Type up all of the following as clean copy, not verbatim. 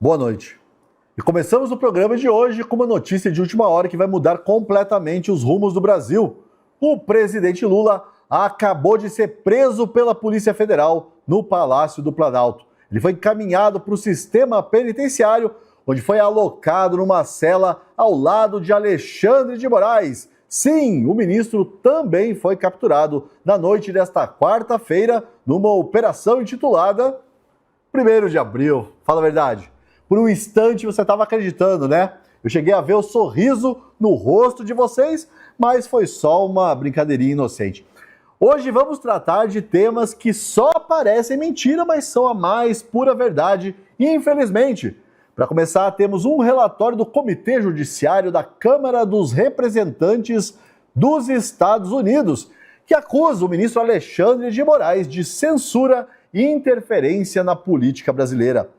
Boa noite. E começamos o programa de hoje com uma notícia de última hora que vai mudar completamente os rumos do Brasil. O presidente Lula acabou de ser preso pela Polícia Federal no Palácio do Planalto. Ele foi encaminhado para o sistema penitenciário, onde foi alocado numa cela ao lado de Alexandre de Moraes. Sim, o ministro também foi capturado na noite desta quarta-feira numa operação intitulada 1º de abril. Fala a verdade. Por um instante você estava acreditando, né? Eu cheguei a ver o sorriso no rosto de vocês, mas foi só uma brincadeirinha inocente. Hoje vamos tratar de temas que só parecem mentira, mas são a mais pura verdade, infelizmente. Para começar, temos um relatório do Comitê Judiciário da Câmara dos Representantes dos Estados Unidos, que acusa o ministro Alexandre de Moraes de censura e interferência na política brasileira.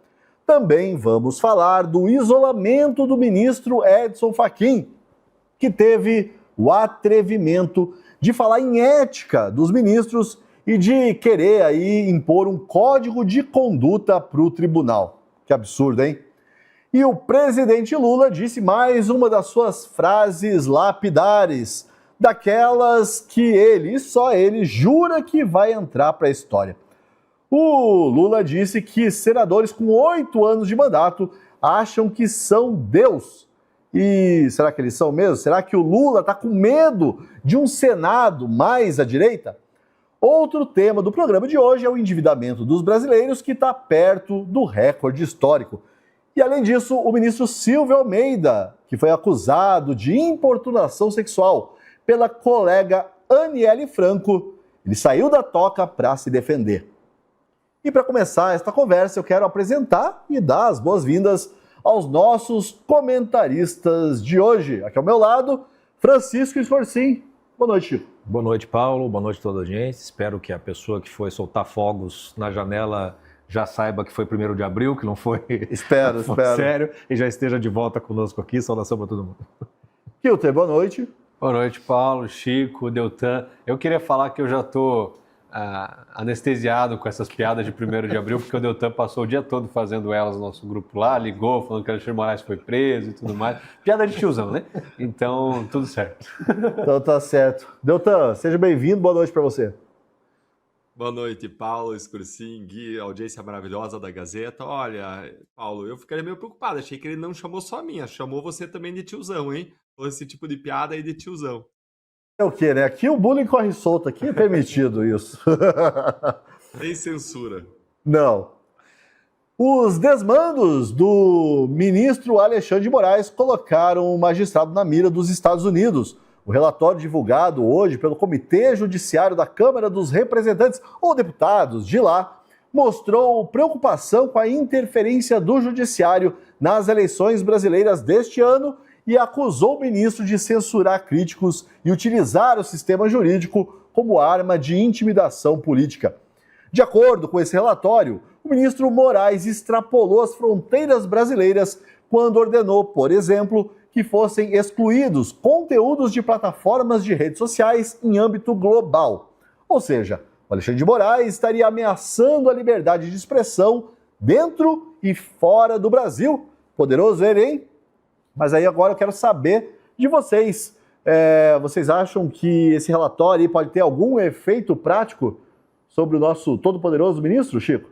Também vamos falar do isolamento do ministro Edson Fachin, que teve o atrevimento de falar em ética dos ministros e de querer aí impor um código de conduta para o tribunal. Que absurdo, hein? E o presidente Lula disse mais uma das suas frases lapidares, daquelas que ele, e só ele, jura que vai entrar para a história. O Lula disse que senadores com 8 anos de mandato acham que são Deus. E será que eles são mesmo? Será que o Lula está com medo de um Senado mais à direita? Outro tema do programa de hoje é o endividamento dos brasileiros, que está perto do recorde histórico. E além disso, o ministro Silvio Almeida, que foi acusado de importunação sexual pela colega Aniele Franco, ele saiu da toca para se defender. E para começar esta conversa, eu quero apresentar e dar as boas-vindas aos nossos comentaristas de hoje. Aqui ao meu lado, Francisco Scorsin. Boa noite, Chico. Boa noite, Paulo. Boa noite a toda a gente. Espero que a pessoa que foi soltar fogos na janela já saiba que foi 1º de abril, que não foi, espero. sério, e já esteja de volta conosco aqui. Saudação para todo mundo. Kilter, boa noite. Boa noite, Paulo, Chico, Deltan. Eu queria falar que eu já estou anestesiado com essas piadas de 1º de abril, porque o Deltan passou o dia todo fazendo elas no nosso grupo lá, ligou, falando que o Alexandre Moraes foi preso e tudo mais. Piada de tiozão, né? Então, tudo certo. Então tá certo. Deltan, seja bem-vindo, boa noite para você. Boa noite, Paulo, Scorsin, Gui, audiência maravilhosa da Gazeta. Olha, Paulo, eu ficaria meio preocupado, achei que ele não chamou só a minha, chamou você também de tiozão, hein? Esse tipo de piada aí de tiozão. É o quê, né? Aqui o bullying corre solto, aqui é permitido isso. Sem censura. Não. Os desmandos do ministro Alexandre de Moraes colocaram o magistrado na mira dos Estados Unidos. O relatório divulgado hoje pelo Comitê Judiciário da Câmara dos Representantes, ou deputados de lá, mostrou preocupação com a interferência do judiciário nas eleições brasileiras deste ano e acusou o ministro de censurar críticos e utilizar o sistema jurídico como arma de intimidação política. De acordo com esse relatório, o ministro Moraes extrapolou as fronteiras brasileiras quando ordenou, por exemplo, que fossem excluídos conteúdos de plataformas de redes sociais em âmbito global. Ou seja, o Alexandre de Moraes estaria ameaçando a liberdade de expressão dentro e fora do Brasil. Poderoso ele, hein? Mas aí agora eu quero saber de vocês. Vocês acham que esse relatório aí pode ter algum efeito prático sobre o nosso todo-poderoso ministro, Chico?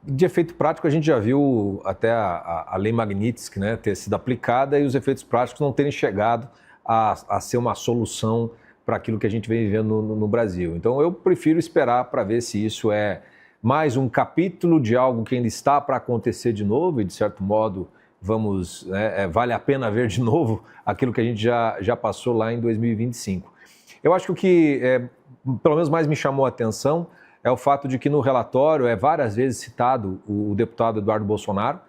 De efeito prático, a gente já viu até a Lei Magnitsky, né, ter sido aplicada e os efeitos práticos não terem chegado a ser uma solução para aquilo que a gente vem vivendo no Brasil. Então eu prefiro esperar para ver se isso é mais um capítulo de algo que ainda está para acontecer de novo e, de certo modo, vale a pena ver de novo aquilo que a gente já passou lá em 2025. Eu acho que o que, pelo menos, mais me chamou a atenção é o fato de que no relatório é várias vezes citado o deputado Eduardo Bolsonaro,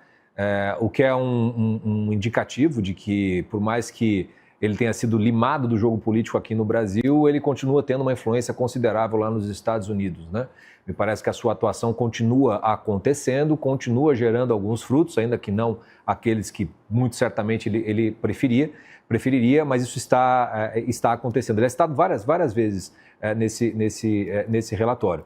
o que é um indicativo de que, por mais que ele tenha sido limado do jogo político aqui no Brasil, ele continua tendo uma influência considerável lá nos Estados Unidos, né? Me parece que a sua atuação continua acontecendo, continua gerando alguns frutos, ainda que não aqueles que muito certamente ele preferiria, mas isso está acontecendo. Ele é citado várias vezes nesse relatório.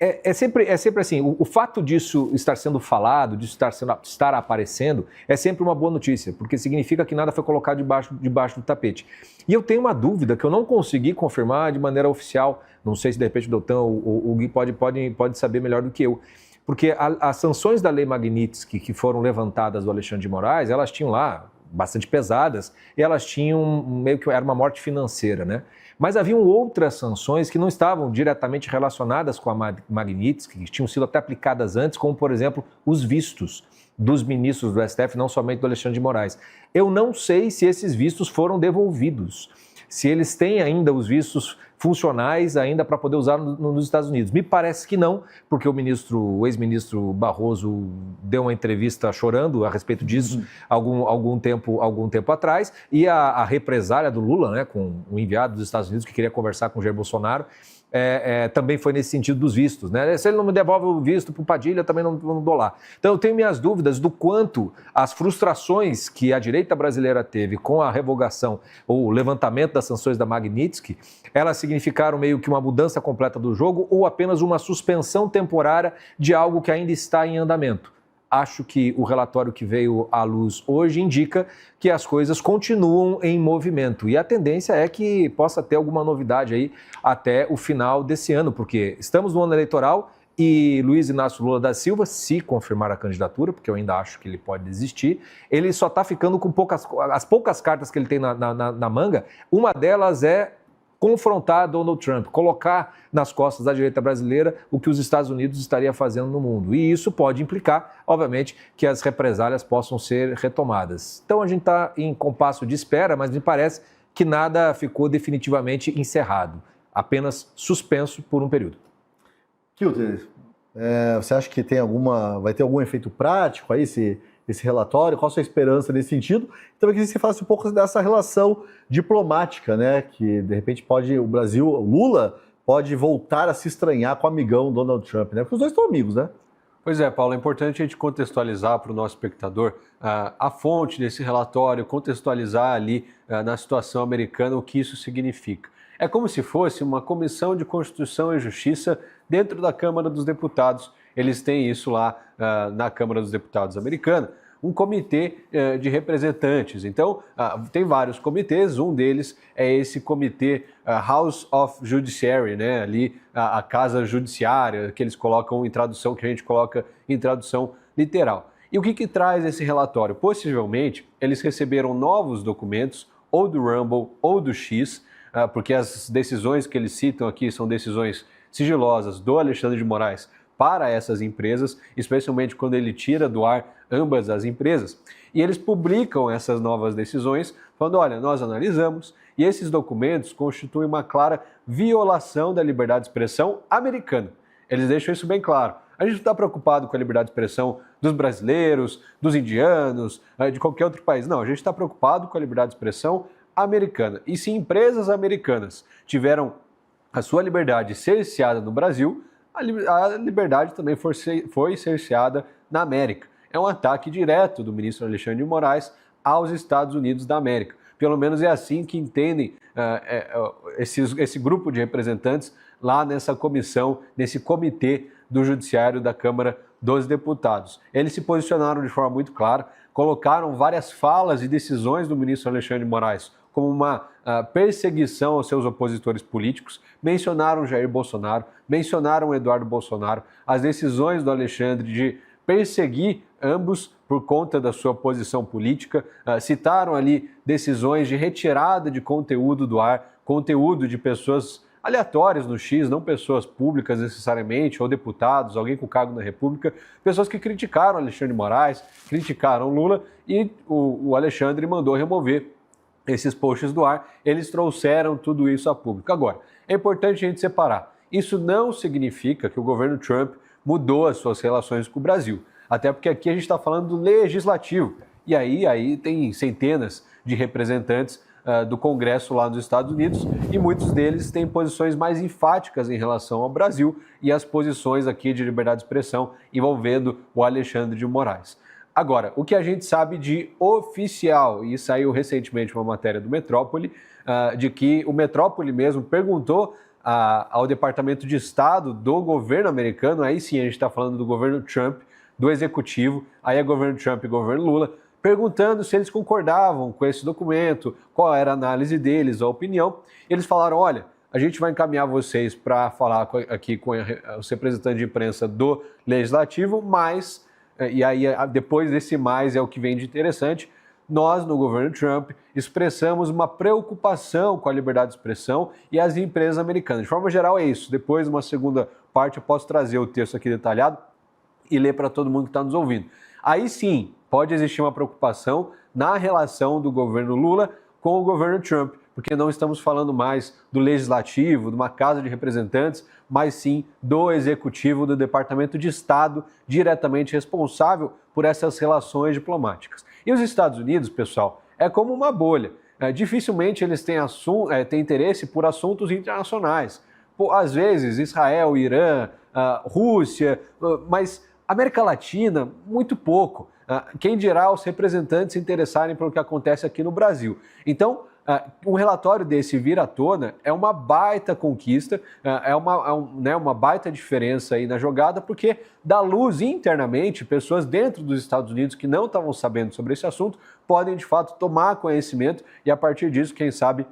É sempre assim, o fato disso estar sendo falado, disso estar aparecendo, é sempre uma boa notícia, porque significa que nada foi colocado debaixo do tapete. E eu tenho uma dúvida que eu não consegui confirmar de maneira oficial, não sei se de repente o Deltan ou o Gui pode saber melhor do que eu, porque as sanções da Lei Magnitsky que foram levantadas do Alexandre de Moraes, elas tinham lá, bastante pesadas, e elas tinham meio que era uma morte financeira, né? Mas haviam outras sanções que não estavam diretamente relacionadas com a Magnitsky, que tinham sido até aplicadas antes, como, por exemplo, os vistos dos ministros do STF, não somente do Alexandre de Moraes. Eu não sei se esses vistos foram devolvidos, se eles têm ainda os vistos funcionais ainda para poder usar nos Estados Unidos. Me parece que não, porque o ex-ministro Barroso deu uma entrevista chorando a respeito disso algum tempo atrás, e a represália do Lula, né, com o enviado dos Estados Unidos que queria conversar com o Jair Bolsonaro, também foi nesse sentido dos vistos, né? Se ele não me devolve o visto para o Padilha, eu também não dou lá. Então eu tenho minhas dúvidas do quanto as frustrações que a direita brasileira teve com a revogação ou o levantamento das sanções da Magnitsky, elas significaram meio que uma mudança completa do jogo ou apenas uma suspensão temporária de algo que ainda está em andamento. Acho que o relatório que veio à luz hoje indica que as coisas continuam em movimento. E a tendência é que possa ter alguma novidade aí até o final desse ano, porque estamos no ano eleitoral e Luiz Inácio Lula da Silva, se confirmar a candidatura, porque eu ainda acho que ele pode desistir, ele só está ficando com as poucas cartas que ele tem na manga. Uma delas é confrontar Donald Trump, colocar nas costas da direita brasileira o que os Estados Unidos estaria fazendo no mundo. E isso pode implicar, obviamente, que as represálias possam ser retomadas. Então a gente está em compasso de espera, mas me parece que nada ficou definitivamente encerrado, apenas suspenso por um período. Kilter, você acha que vai ter algum efeito prático aí esse relatório? Qual a sua esperança nesse sentido? Também queria que você falasse um pouco dessa relação diplomática, né? Que de repente o Brasil, o Lula, pode voltar a se estranhar com o amigão Donald Trump, né? Porque os dois estão amigos, né? Pois é, Paulo, é importante a gente contextualizar para o nosso espectador a fonte desse relatório, contextualizar ali na situação americana o que isso significa. É como se fosse uma comissão de Constituição e Justiça dentro da Câmara dos Deputados. Eles têm isso lá na Câmara dos Deputados americana, um comitê de representantes. Então, tem vários comitês, um deles é esse comitê House of Judiciary, né? Ali a Casa Judiciária, que eles colocam em tradução, que a gente coloca em tradução literal. E o que traz esse relatório? Possivelmente, eles receberam novos documentos, ou do Rumble ou do X, porque as decisões que eles citam aqui são decisões sigilosas do Alexandre de Moraes para essas empresas, especialmente quando ele tira do ar ambas as empresas. E eles publicam essas novas decisões, falando, olha, nós analisamos e esses documentos constituem uma clara violação da liberdade de expressão americana. Eles deixam isso bem claro. A gente não está preocupado com a liberdade de expressão dos brasileiros, dos indianos, de qualquer outro país. Não, a gente está preocupado com a liberdade de expressão americana. E se empresas americanas tiveram a sua liberdade cerceada no Brasil, a liberdade também foi cerceada na América. É um ataque direto do ministro Alexandre de Moraes aos Estados Unidos da América. Pelo menos é assim que entendem esse grupo de representantes lá nessa comissão, nesse comitê do Judiciário da Câmara dos Deputados. Eles se posicionaram de forma muito clara, colocaram várias falas e decisões do ministro Alexandre de Moraes como uma perseguição aos seus opositores políticos, mencionaram Jair Bolsonaro, mencionaram Eduardo Bolsonaro, as decisões do Alexandre de perseguir ambos por conta da sua posição política, citaram ali decisões de retirada de conteúdo do ar, conteúdo de pessoas aleatórias no X, não pessoas públicas necessariamente, ou deputados, alguém com cargo na República, pessoas que criticaram Alexandre de Moraes, criticaram Lula, e o Alexandre mandou remover esses posts do ar. Eles trouxeram tudo isso a público. Agora, é importante a gente separar. Isso não significa que o governo Trump mudou as suas relações com o Brasil. Até porque aqui a gente está falando do legislativo. E aí tem centenas de representantes do Congresso lá nos Estados Unidos e muitos deles têm posições mais enfáticas em relação ao Brasil e as posições aqui de liberdade de expressão envolvendo o Alexandre de Moraes. Agora, o que a gente sabe de oficial, e saiu recentemente uma matéria do Metrópole, de que o Metrópole mesmo perguntou ao Departamento de Estado do governo americano, aí sim a gente está falando do governo Trump, do executivo, aí é governo Trump e governo Lula, perguntando se eles concordavam com esse documento, qual era a análise deles, a opinião. Eles falaram, olha, a gente vai encaminhar vocês para falar aqui com os representantes de imprensa do Legislativo, mas, e aí depois desse mais é o que vem de interessante, nós, no governo Trump, expressamos uma preocupação com a liberdade de expressão e as empresas americanas. De forma geral é isso. Depois, numa segunda parte, eu posso trazer o texto aqui detalhado e ler para todo mundo que está nos ouvindo. Aí sim, pode existir uma preocupação na relação do governo Lula com o governo Trump, porque não estamos falando mais do legislativo, de uma casa de representantes, mas sim do executivo, do Departamento de Estado, diretamente responsável por essas relações diplomáticas. E os Estados Unidos, pessoal, é como uma bolha. Dificilmente eles têm interesse por assuntos internacionais. Às vezes, Israel, Irã, Rússia, mas América Latina, muito pouco. Quem dirá os representantes se interessarem pelo que acontece aqui no Brasil. Então, um relatório desse vir à tona é uma baita conquista, uma baita diferença aí na jogada, porque dá luz internamente, pessoas dentro dos Estados Unidos que não estavam sabendo sobre esse assunto podem de fato tomar conhecimento e a partir disso, quem sabe,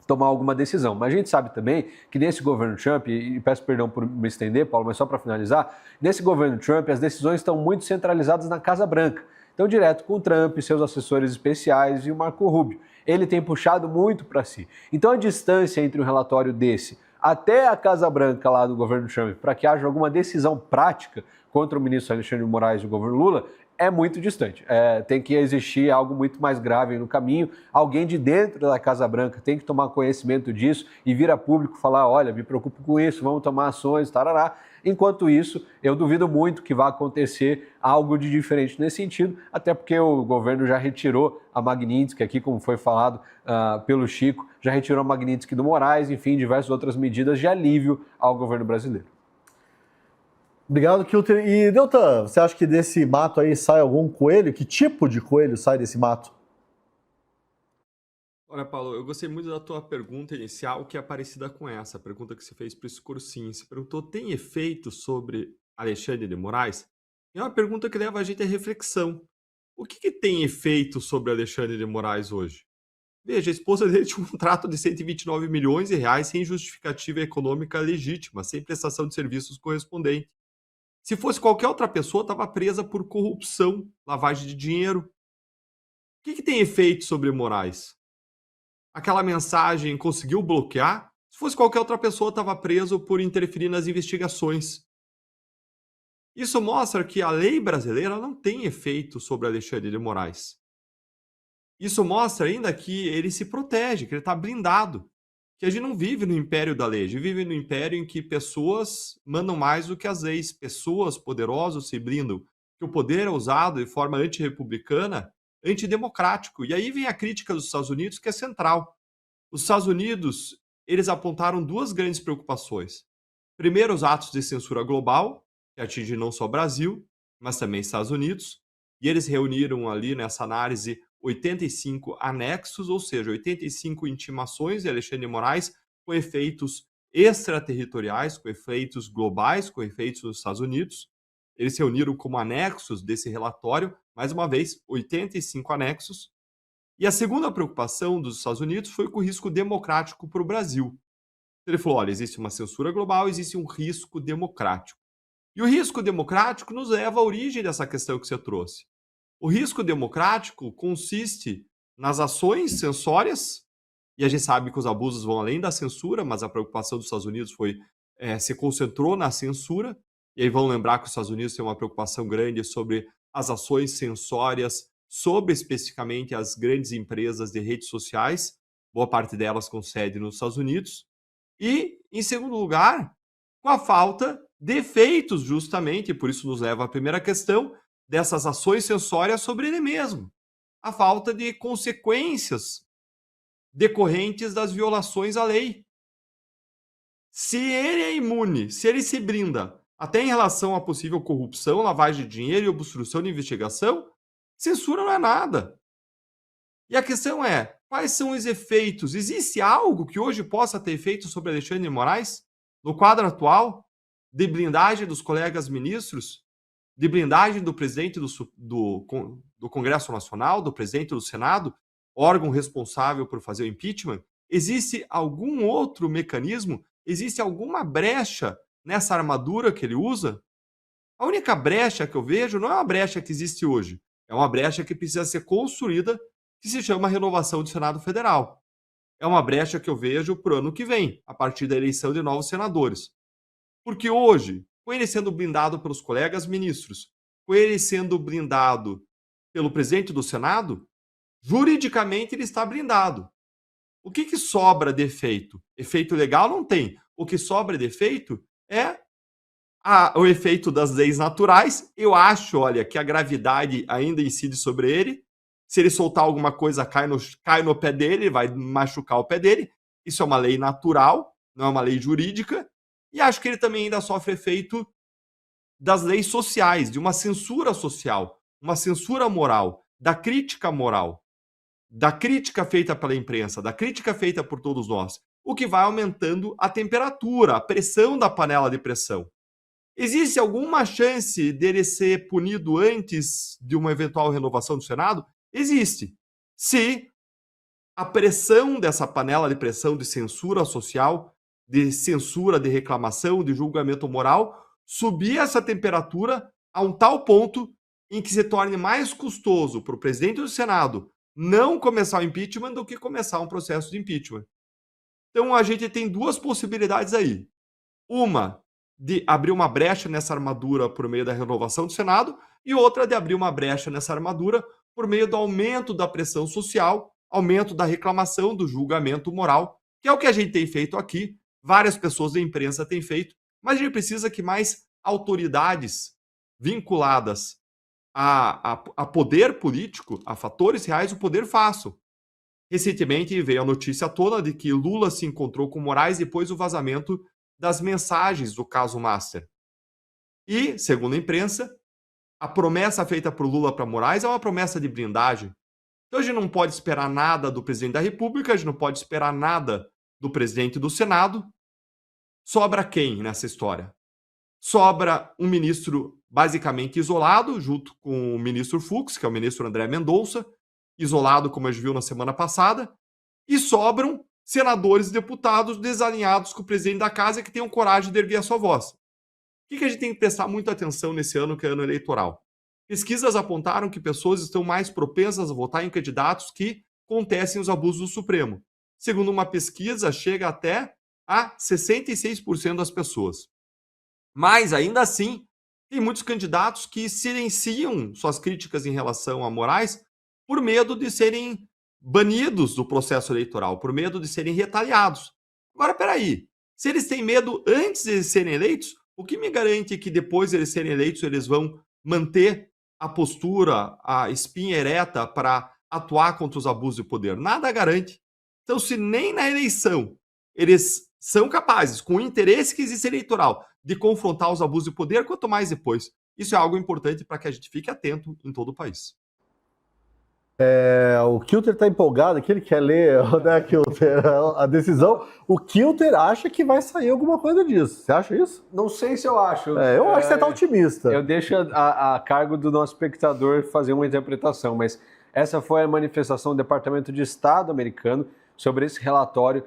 tomar alguma decisão. Mas a gente sabe também que nesse governo Trump, e peço perdão por me estender, Paulo, mas só para finalizar, nesse governo Trump as decisões estão muito centralizadas na Casa Branca. Então, direto com o Trump, seus assessores especiais e o Marco Rubio. Ele tem puxado muito para si. Então, a distância entre um relatório desse até a Casa Branca lá do governo Trump, para que haja alguma decisão prática contra o ministro Alexandre de Moraes e o governo Lula, é muito distante. Tem que existir algo muito mais grave no caminho. Alguém de dentro da Casa Branca tem que tomar conhecimento disso e vir a público falar, olha, me preocupo com isso, vamos tomar ações, tarará. Enquanto isso, eu duvido muito que vá acontecer algo de diferente nesse sentido, até porque o governo já retirou a Magnitsky, aqui como foi falado pelo Chico, já retirou a Magnitsky do Moraes, enfim, diversas outras medidas de alívio ao governo brasileiro. Obrigado, Kilter. E, Deltan, você acha que desse mato aí sai algum coelho? Que tipo de coelho sai desse mato? Olha, Paulo, eu gostei muito da tua pergunta inicial, que é parecida com essa, a pergunta que você fez para esse cursinho. Você perguntou, tem efeito sobre Alexandre de Moraes? É uma pergunta que leva a gente à reflexão. O que tem efeito sobre Alexandre de Moraes hoje? Veja, a esposa dele tinha um contrato de 129 milhões de reais sem justificativa econômica legítima, sem prestação de serviços correspondente. Se fosse qualquer outra pessoa, estava presa por corrupção, lavagem de dinheiro. O que tem efeito sobre Moraes? Aquela mensagem conseguiu bloquear? Se fosse qualquer outra pessoa, estava preso por interferir nas investigações. Isso mostra que a lei brasileira não tem efeito sobre Alexandre de Moraes. Isso mostra ainda que ele se protege, que ele está blindado. Que a gente não vive no império da lei, a gente vive no império em que pessoas mandam mais do que as leis, pessoas poderosas se blindam, que o poder é usado de forma antirrepublicana, antidemocrático. E aí vem a crítica dos Estados Unidos, que é central. Os Estados Unidos, eles apontaram duas grandes preocupações. Primeiro, os atos de censura global, que atingem não só o Brasil, mas também Estados Unidos, e eles reuniram ali nessa análise 85 anexos, ou seja, 85 intimações de Alexandre de Moraes com efeitos extraterritoriais, com efeitos globais, com efeitos nos Estados Unidos. Eles se reuniram como anexos desse relatório, mais uma vez, 85 anexos. E a segunda preocupação dos Estados Unidos foi com o risco democrático para o Brasil. Ele falou, olha, existe uma censura global, existe um risco democrático. E o risco democrático nos leva à origem dessa questão que você trouxe. O risco democrático consiste nas ações censórias, e a gente sabe que os abusos vão além da censura, mas a preocupação dos Estados Unidos se concentrou na censura, e aí vão lembrar que os Estados Unidos têm uma preocupação grande sobre as ações censórias, sobre especificamente as grandes empresas de redes sociais, boa parte delas com sede nos Estados Unidos, e, em segundo lugar, com a falta de efeitos, justamente, e por isso nos leva à primeira questão, dessas ações censórias sobre ele mesmo. A falta de consequências decorrentes das violações à lei. Se ele é imune, se ele se blinda, até em relação à possível corrupção, lavagem de dinheiro e obstrução de investigação, censura não é nada. E a questão é, Quais são os efeitos? Existe algo que hoje possa ter efeito sobre Alexandre de Moraes? No quadro atual, de blindagem dos colegas ministros, de blindagem do presidente do Congresso Nacional, do presidente do Senado, órgão responsável por fazer o impeachment? Existe algum outro mecanismo? Existe alguma brecha nessa armadura que ele usa? A única brecha que eu vejo não é uma brecha que existe hoje, é uma brecha que precisa ser construída, que se chama renovação do Senado Federal. É uma brecha que eu vejo para o ano que vem, a partir da eleição de novos senadores. Porque hoje, com ele sendo blindado pelos colegas ministros, com ele sendo blindado pelo presidente do Senado, juridicamente ele está blindado. O que sobra de efeito? Efeito legal não tem. O que sobra de efeito é o efeito das leis naturais. Eu acho, olha, que a gravidade ainda incide sobre ele. Se ele soltar alguma coisa, cai no pé dele, vai machucar o pé dele. Isso é uma lei natural, não é uma lei jurídica. E acho que ele também ainda sofre efeito das leis sociais, de uma censura social, uma censura moral, da crítica moral, da crítica feita pela imprensa, da crítica feita por todos nós, o que vai aumentando a temperatura, a pressão da panela de pressão. Existe alguma chance dele ser punido antes de uma eventual renovação do Senado? Existe. Se a pressão dessa panela de pressão de censura social, de censura, de reclamação, de julgamento moral, subir essa temperatura a um tal ponto em que se torne mais custoso para o presidente do Senado não começar o impeachment do que começar um processo de impeachment. Então a gente tem duas possibilidades aí. Uma, de abrir uma brecha nessa armadura por meio da renovação do Senado, e outra de abrir uma brecha nessa armadura por meio do aumento da pressão social, aumento da reclamação, do julgamento moral, que é o que a gente tem feito aqui, várias pessoas da imprensa têm feito, mas a gente precisa que mais autoridades vinculadas a poder político, a fatores reais, o poder façam. Recentemente veio a notícia à tona de que Lula se encontrou com Moraes depois do vazamento das mensagens do caso Master. E, segundo a imprensa, a promessa feita por Lula para Moraes é uma promessa de blindagem. Então a gente não pode esperar nada do presidente da República, a gente não pode esperar nada do presidente do Senado. Sobra quem nessa história? Sobra um ministro basicamente isolado, junto com o ministro Fux, que é o ministro André Mendonça, isolado, como a gente viu na semana passada, e sobram senadores e deputados desalinhados com o presidente da casa que tenham coragem de erguer a sua voz. O que a gente tem que prestar muita atenção nesse ano, que é ano eleitoral? Pesquisas apontaram que pessoas estão mais propensas a votar em candidatos que contestem os abusos do Supremo. Segundo uma pesquisa, chega até a 66% das pessoas. Mas, ainda assim, tem muitos candidatos que silenciam suas críticas em relação a Moraes por medo de serem banidos do processo eleitoral, por medo de serem retaliados. Agora, peraí, se eles têm medo antes de serem eleitos, o que me garante que depois de eles serem eleitos eles vão manter a postura, a espinha ereta para atuar contra os abusos de poder? Nada garante. Então, se nem na eleição eles são capazes, com o interesse que existe eleitoral, de confrontar os abusos de poder, quanto mais depois. Isso é algo importante para que a gente fique atento em todo o país. O Kilter está empolgado aqui, ele quer ler, né, Kilter, a decisão. O Kilter acha que vai sair alguma coisa disso. Você acha isso? Não sei se eu acho. Eu acho que você está otimista. Eu deixo a cargo do nosso espectador fazer uma interpretação, mas essa foi a manifestação do Departamento de Estado americano sobre esse relatório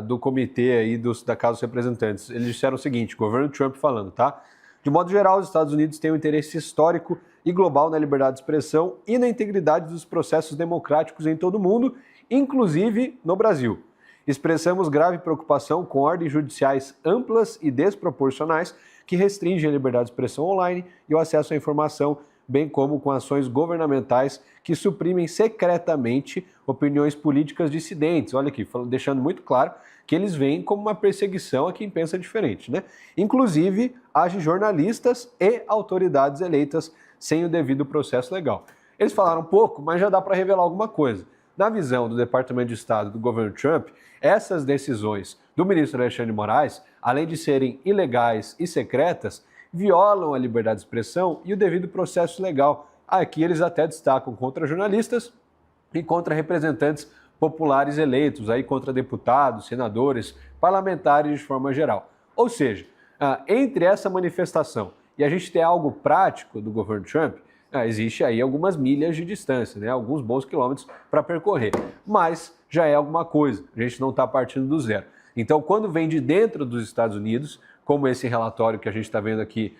do comitê aí da Casa dos Representantes. Eles disseram o seguinte, governo Trump falando, tá? De modo geral, os Estados Unidos têm um interesse histórico e global na liberdade de expressão e na integridade dos processos democráticos em todo o mundo, inclusive no Brasil. Expressamos grave preocupação com ordens judiciais amplas e desproporcionais que restringem a liberdade de expressão online e o acesso à informação, bem como com ações governamentais que suprimem secretamente opiniões políticas dissidentes. Olha aqui, deixando muito claro que eles veem como uma perseguição a quem pensa diferente, né? Inclusive, age jornalistas e autoridades eleitas sem o devido processo legal. Eles falaram pouco, mas já dá para revelar alguma coisa. Na visão do Departamento de Estado do governo Trump, essas decisões do ministro Alexandre de Moraes, além de serem ilegais e secretas, violam a liberdade de expressão e o devido processo legal. Aqui eles até destacam contra jornalistas e contra representantes populares eleitos aí contra deputados, senadores, parlamentares de forma geral. Ou seja, entre essa manifestação e a gente ter algo prático do governo Trump, existe aí algumas milhas de distância, né? Alguns bons quilômetros para percorrer, mas já é alguma coisa, a gente não está partindo do zero. Então, quando vem de dentro dos Estados Unidos, como esse relatório que a gente está vendo aqui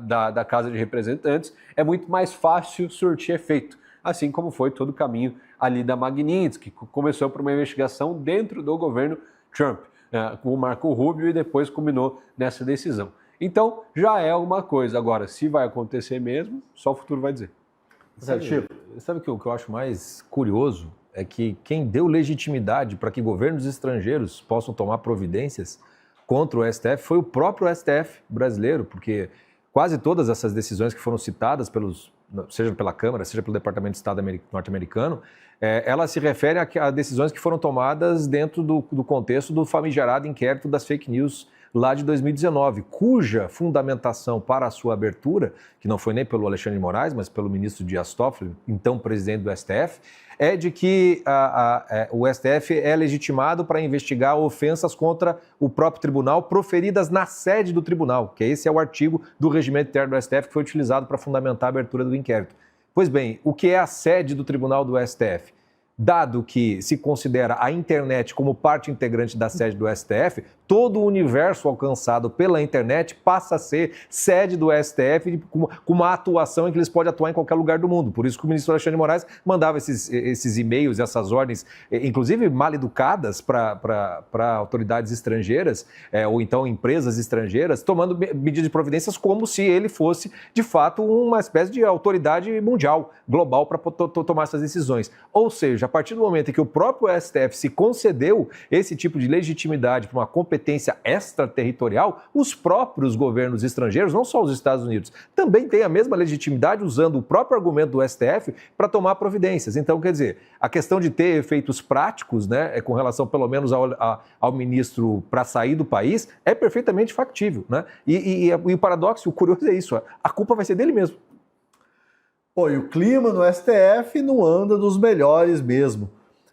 da Casa de Representantes, é muito mais fácil surtir efeito, assim como foi todo o caminho ali da Magnitsky, que começou por uma investigação dentro do governo Trump, com o Marco Rubio, e depois culminou nessa decisão. Então, já é alguma coisa. Agora, se vai acontecer mesmo, só o futuro vai dizer. Sabe o que eu acho mais curioso? É que quem deu legitimidade para que governos estrangeiros possam tomar providências contra o STF foi o próprio STF brasileiro, porque quase todas essas decisões que foram citadas, seja pela Câmara, seja pelo Departamento de Estado norte-americano, elas se referem a decisões que foram tomadas dentro do contexto do famigerado inquérito das fake news lá de 2019, cuja fundamentação para a sua abertura, que não foi nem pelo Alexandre de Moraes, mas pelo ministro Dias Toffoli, então presidente do STF, é de que o STF é legitimado para investigar ofensas contra o próprio tribunal proferidas na sede do tribunal, que esse é o artigo do regimento interno do STF que foi utilizado para fundamentar a abertura do inquérito. Pois bem, o que é a sede do tribunal do STF? Dado que se considera a internet como parte integrante da sede do STF, todo o universo alcançado pela internet passa a ser sede do STF com uma atuação em que eles podem atuar em qualquer lugar do mundo. Por isso que o ministro Alexandre de Moraes mandava esses e-mails, essas ordens, inclusive mal educadas para autoridades estrangeiras ou então empresas estrangeiras, tomando medidas de providências como se ele fosse, de fato, uma espécie de autoridade mundial, global, para tomar essas decisões. Ou seja, a partir do momento em que o próprio STF se concedeu esse tipo de legitimidade para uma competência extraterritorial, os próprios governos estrangeiros, não só os Estados Unidos, também têm a mesma legitimidade usando o próprio argumento do STF para tomar providências. Então, quer dizer, a questão de ter efeitos práticos, né, com relação pelo menos ao ministro para sair do país, é perfeitamente factível, né? E o paradoxo, o curioso é isso, a culpa vai ser dele mesmo. Pô, e o clima no STF não anda dos melhores mesmo.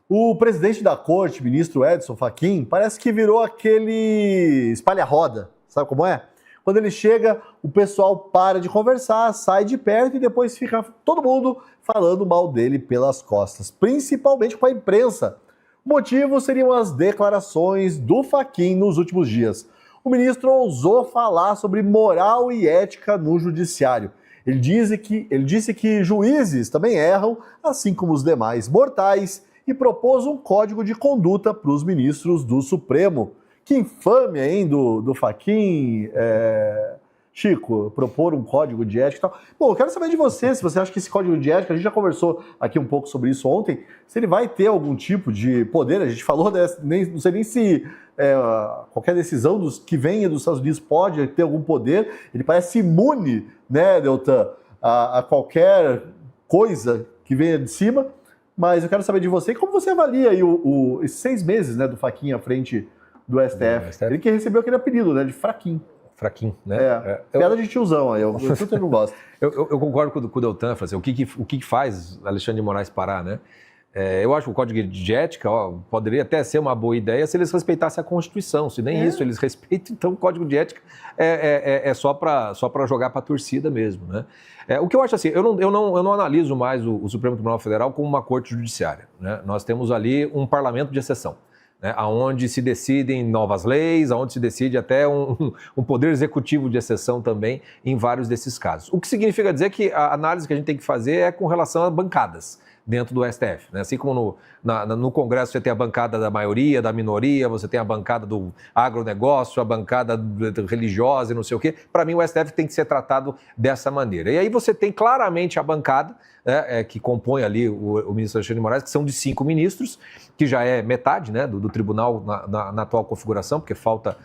O presidente da corte, ministro Edson Fachin, parece que virou aquele espalha-roda, sabe como é? Quando ele chega, o pessoal para de conversar, sai de perto e depois fica todo mundo falando mal dele pelas costas, principalmente com a imprensa. O motivo seriam as declarações do Fachin nos últimos dias. O ministro ousou falar sobre moral e ética no judiciário. Ele disse que juízes também erram, assim como os demais mortais, e propôs um código de conduta para os ministros do Supremo. Que infâmia, hein, do Fachin, Chico, propor um código de ética e tal. Bom, eu quero saber de você, se você acha que esse código de ética, a gente já conversou aqui um pouco sobre isso ontem, se ele vai ter algum tipo de poder, a gente falou, não sei nem se qualquer decisão que venha dos Estados Unidos pode ter algum poder, ele parece imune, né, Deltan, a qualquer coisa que venha de cima, mas eu quero saber de você, como você avalia aí esses 6 meses, né, do Fachin à frente do STF? Ele que recebeu aquele apelido, né, de fraquinho. Fraquinho, né? Piada de tiozão aí, eu super não gosto. Eu concordo com o Deltan, assim, o que faz Alexandre de Moraes parar, né? Eu acho que o Código de Ética poderia até ser uma boa ideia se eles respeitassem a Constituição. Se nem isso eles respeitam, então o Código de Ética é só para jogar para a torcida mesmo, né? O que eu acho assim, eu não analiso mais o Supremo Tribunal Federal como uma corte judiciária, né? Nós temos ali um parlamento de exceção, né, onde se decidem novas leis, onde se decide até um poder executivo de exceção também em vários desses casos. O que significa dizer que a análise que a gente tem que fazer é com relação a bancadas dentro do STF, né? Assim como no Congresso você tem a bancada da maioria, da minoria, você tem a bancada do agronegócio, a bancada religiosa e não sei o quê. Para mim o STF tem que ser tratado dessa maneira. E aí você tem claramente a bancada, né, que compõe ali o ministro Alexandre de Moraes, que são de 5 ministros, que já é metade, né, do tribunal na atual configuração, porque falta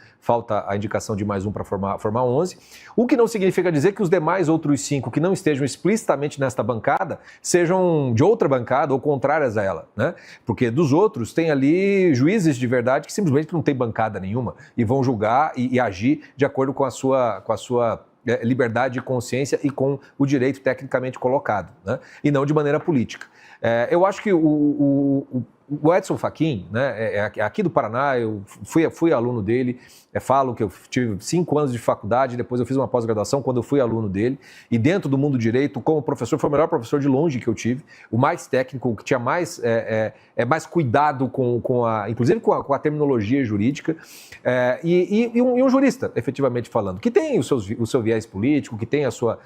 a indicação de mais um para formar 11, o que não significa dizer que os demais outros 5 que não estejam explicitamente nesta bancada sejam de outra bancada ou contrárias a ela, né? Porque dos outros tem ali juízes de verdade que simplesmente não tem bancada nenhuma e vão julgar e agir de acordo com a sua liberdade de consciência e com o direito tecnicamente colocado, né? E não de maneira política. Eu acho que O Edson Fachin, né, é aqui do Paraná, eu fui aluno dele, falo que eu tive 5 anos de faculdade, depois eu fiz uma pós-graduação quando eu fui aluno dele, e dentro do mundo do direito, como professor, foi o melhor professor de longe que eu tive, o mais técnico, o que tinha mais, mais cuidado inclusive com a terminologia jurídica, e um jurista, efetivamente falando, que tem o seu viés político, que tem a sua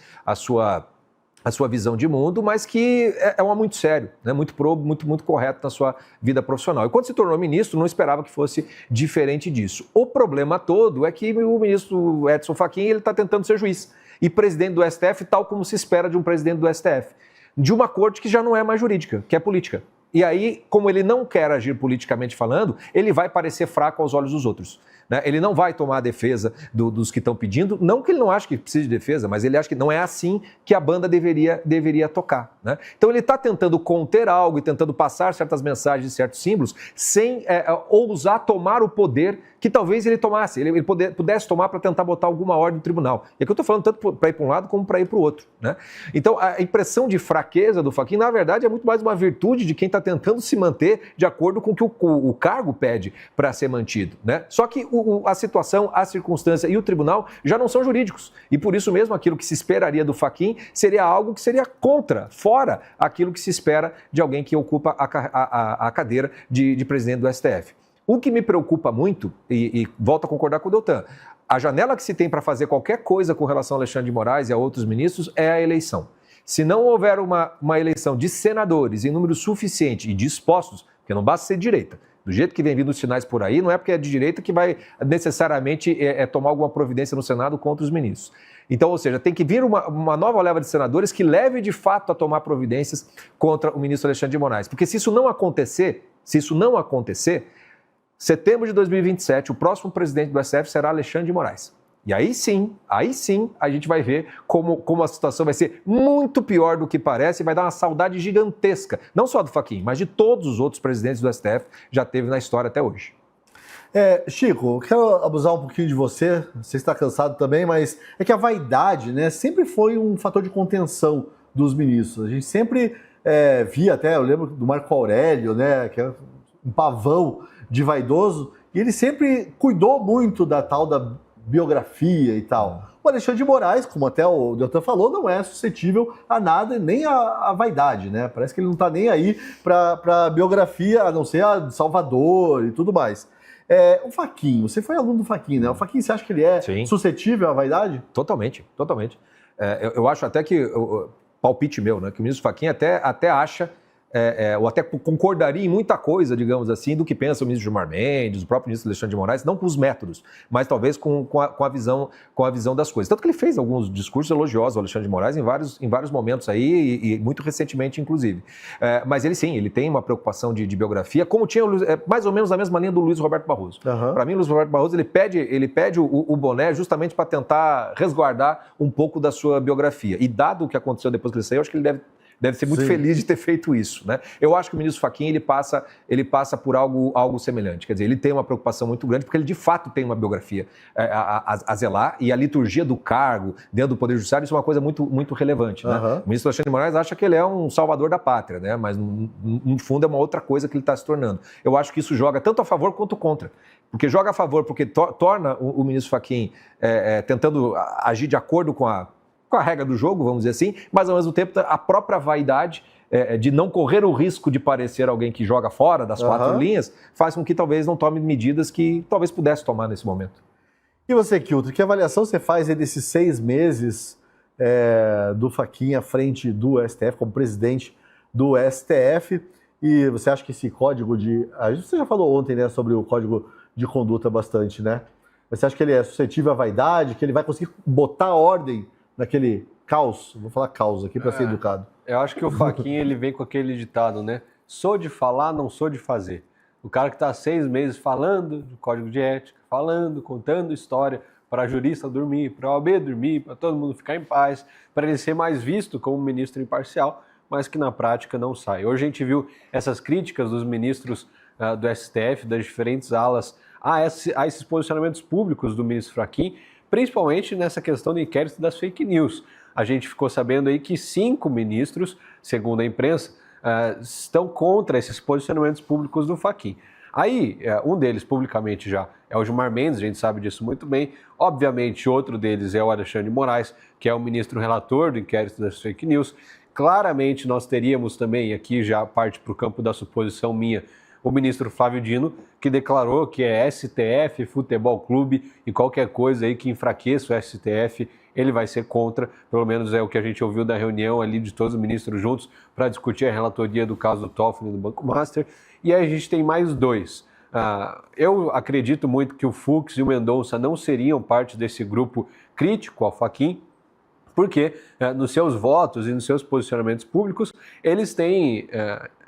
visão de mundo, mas que é um homem muito sério, né? Muito correto na sua vida profissional. E quando se tornou ministro, não esperava que fosse diferente disso. O problema todo é que o ministro Edson Fachin está tentando ser juiz e presidente do STF, tal como se espera de um presidente do STF, de uma corte que já não é mais jurídica, que é política. E aí, como ele não quer agir politicamente falando, ele vai parecer fraco aos olhos dos outros. Né? Ele não vai tomar a defesa dos que estão pedindo, não que ele não ache que precise de defesa, mas ele acha que não é assim que a banda deveria tocar. Né? Então ele está tentando conter algo e tentando passar certas mensagens e certos símbolos sem ousar tomar o poder que talvez ele tomasse, ele pudesse tomar para tentar botar alguma ordem no tribunal. E aqui eu estou falando tanto para ir para um lado como para ir para o outro. Né? Então a impressão de fraqueza do Fachin, na verdade, é muito mais uma virtude de quem está tentando se manter de acordo com o que o cargo pede para ser mantido. Né? Só que a situação, a circunstância e o tribunal já não são jurídicos. E por isso mesmo aquilo que se esperaria do Fachin seria algo que seria fora aquilo que se espera de alguém que ocupa a cadeira de presidente do STF. O que me preocupa muito, e volto a concordar com o Deltan, a janela que se tem para fazer qualquer coisa com relação a Alexandre de Moraes e a outros ministros é a eleição. Se não houver uma eleição de senadores em número suficiente e dispostos, porque não basta ser direita, do jeito que vem vindo os sinais por aí, não é porque é de direita que vai necessariamente tomar alguma providência no Senado contra os ministros. Então, ou seja, tem que vir uma nova leva de senadores que leve de fato a tomar providências contra o ministro Alexandre de Moraes. Porque se isso não acontecer, setembro de 2027, o próximo presidente do STF será Alexandre de Moraes. E aí sim, a gente vai ver como a situação vai ser muito pior do que parece e vai dar uma saudade gigantesca, não só do Fachin, mas de todos os outros presidentes do STF já teve na história até hoje. Chico, eu quero abusar um pouquinho de você está cansado também, mas é que a vaidade, né, sempre foi um fator de contenção dos ministros. A gente sempre via até, eu lembro do Marco Aurélio, né, que é um pavão de vaidoso, e ele sempre cuidou muito da tal da biografia e tal. O Alexandre de Moraes, como até o Deltan falou, não é suscetível a nada, nem a vaidade, né? Parece que ele não está nem aí para a biografia, a não ser a de Salvador e tudo mais. O Fachin, você foi aluno do Fachin, né? O Fachin, você acha que ele é suscetível à vaidade? Totalmente. Eu acho até que, palpite meu, né? Que o ministro Fachin até acha, ou até concordaria em muita coisa, digamos assim, do que pensa o ministro Gilmar Mendes, o próprio ministro Alexandre de Moraes, não com os métodos, mas talvez com a visão das coisas. Tanto que ele fez alguns discursos elogiosos ao Alexandre de Moraes em vários momentos aí, e muito recentemente, inclusive. Mas ele tem uma preocupação de biografia, como tinha mais ou menos a mesma linha do Luiz Roberto Barroso. Uhum. Para mim, o Luiz Roberto Barroso, ele pede o boné justamente para tentar resguardar um pouco da sua biografia. E dado o que aconteceu depois que ele saiu, eu acho que ele deve ser muito feliz de ter feito isso, né? Eu acho que o ministro Fachin, ele passa por algo semelhante. Quer dizer, ele tem uma preocupação muito grande, porque ele de fato tem uma biografia a zelar, e a liturgia do cargo dentro do Poder Judiciário, isso é uma coisa muito, muito relevante, né? Uhum. O ministro Alexandre de Moraes acha que ele é um salvador da pátria, né? Mas no fundo é uma outra coisa que ele está se tornando. Eu acho que isso joga tanto a favor quanto contra. Porque joga a favor, porque torna o ministro Fachin tentando agir de acordo com a regra do jogo, vamos dizer assim, mas ao mesmo tempo a própria vaidade de não correr o risco de parecer alguém que joga fora das quatro linhas, faz com que talvez não tome medidas que talvez pudesse tomar nesse momento. E você, Kilton, que avaliação você faz desses 6 meses do Fachin à frente do STF, como presidente do STF, e você acha que esse código você já falou ontem, né, sobre o código de conduta bastante, né? Mas você acha que ele é suscetível à vaidade, que ele vai conseguir botar ordem naquele caos? Vou falar caos aqui para ser educado. Eu acho que o Fachin, ele vem com aquele ditado, né? Sou de falar, não sou de fazer. O cara que está 6 meses falando de código de ética, contando história para a jurista dormir, para a OAB dormir, para todo mundo ficar em paz, para ele ser mais visto como ministro imparcial, mas que na prática não sai. Hoje a gente viu essas críticas dos ministros do STF, das diferentes alas, a esses posicionamentos públicos do ministro Fachin, principalmente nessa questão do inquérito das fake news. A gente ficou sabendo aí que 5 ministros, segundo a imprensa, estão contra esses posicionamentos públicos do Fachin. Aí, um deles publicamente já é o Gilmar Mendes, a gente sabe disso muito bem. Obviamente, outro deles é o Alexandre de Moraes, que é o ministro relator do inquérito das fake news. Claramente, nós teríamos também, aqui já parte para o campo da suposição minha, o ministro Flávio Dino, que declarou que é STF, Futebol Clube e qualquer coisa aí que enfraqueça o STF, ele vai ser contra, pelo menos é o que a gente ouviu da reunião ali de todos os ministros juntos para discutir a relatoria do caso do Toffoli do Banco Master. E aí a gente tem mais dois. Eu acredito muito que o Fux e o Mendonça não seriam parte desse grupo crítico ao Fachin, porque nos seus votos e nos seus posicionamentos públicos, eles têm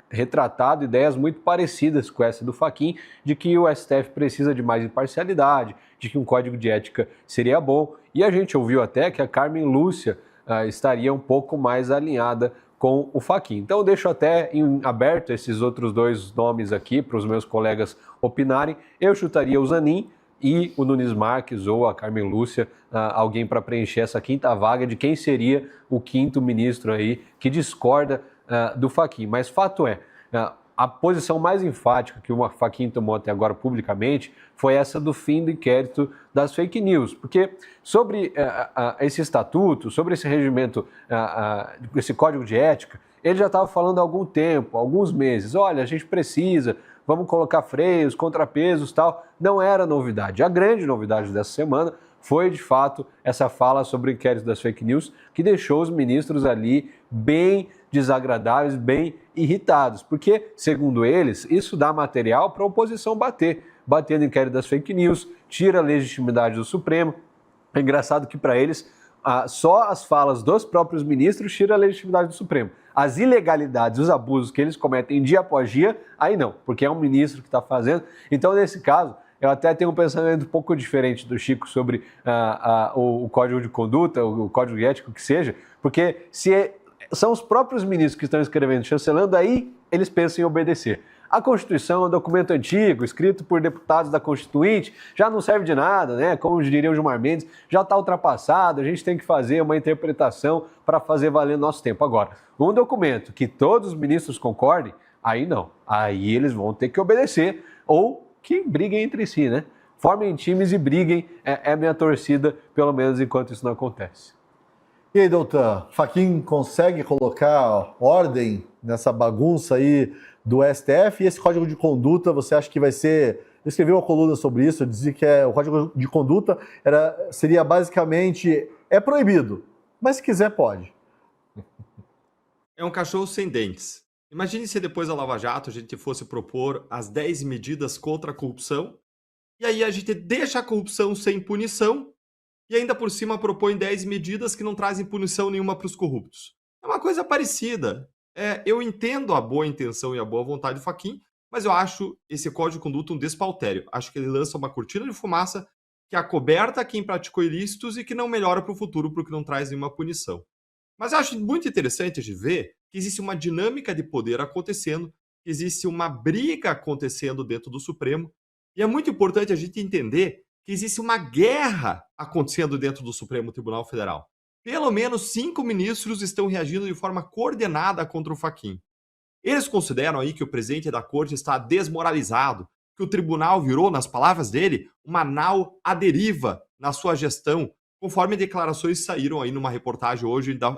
retratado ideias muito parecidas com essa do Fachin, de que o STF precisa de mais imparcialidade, de que um código de ética seria bom. E a gente ouviu até que a Carmen Lúcia estaria um pouco mais alinhada com o Fachin. Então eu deixo até em aberto esses outros dois nomes aqui para os meus colegas opinarem. Eu chutaria o Zanin e o Nunes Marques ou a Carmen Lúcia, alguém para preencher essa quinta vaga de quem seria o quinto ministro aí que discorda do Fachin. Mas fato é, a posição mais enfática que o Fachin tomou até agora publicamente foi essa do fim do inquérito das fake news, porque sobre esse estatuto, sobre esse regimento, esse código de ética, ele já estava falando há algum tempo, alguns meses, olha, a gente precisa, vamos colocar freios, contrapesos, tal. Não era novidade. A grande novidade dessa semana foi, de fato, essa fala sobre o inquérito das fake news, que deixou os ministros ali bem desagradáveis, bem irritados, porque, segundo eles, isso dá material para a oposição bater no inquérito das fake news, tira a legitimidade do Supremo. É engraçado que, para eles, só as falas dos próprios ministros tiram a legitimidade do Supremo. As ilegalidades, os abusos que eles cometem dia após dia, aí não, porque é um ministro que está fazendo. Então, nesse caso, eu até tenho um pensamento um pouco diferente do Chico sobre o código de conduta, o código de ética, o que seja, porque são os próprios ministros que estão escrevendo, chancelando, aí eles pensam em obedecer. A Constituição é um documento antigo, escrito por deputados da Constituinte, já não serve de nada, né? Como diria o Gilmar Mendes, já está ultrapassado, a gente tem que fazer uma interpretação para fazer valer nosso tempo. Agora, um documento que todos os ministros concordem, aí não. Aí eles vão ter que obedecer ou que briguem entre si, né? Formem times e briguem, é minha torcida, pelo menos enquanto isso não acontece. E aí, Doutor, Fachin consegue colocar ordem nessa bagunça aí do STF? E esse código de conduta, você acha que vai ser... Eu escrevi uma coluna sobre isso, eu dizia que o código de conduta seria basicamente... É proibido, mas se quiser pode. É um cachorro sem dentes. Imagine se depois da Lava Jato a gente fosse propor as 10 medidas contra a corrupção, e aí a gente deixa a corrupção sem punição, e ainda por cima propõe 10 medidas que não trazem punição nenhuma para os corruptos. É uma coisa parecida. Eu entendo a boa intenção e a boa vontade do Fachin, mas eu acho esse código de conduta um despautério. Acho que ele lança uma cortina de fumaça que acoberta quem praticou ilícitos e que não melhora para o futuro porque não traz nenhuma punição. Mas eu acho muito interessante de ver que existe uma dinâmica de poder acontecendo, que existe uma briga acontecendo dentro do Supremo, e é muito importante a gente entender que existe uma guerra acontecendo dentro do Supremo Tribunal Federal. Pelo menos 5 ministros estão reagindo de forma coordenada contra o Fachin. Eles consideram aí que o presidente da corte está desmoralizado, que o tribunal virou, nas palavras dele, uma nau à deriva na sua gestão, conforme declarações saíram aí numa reportagem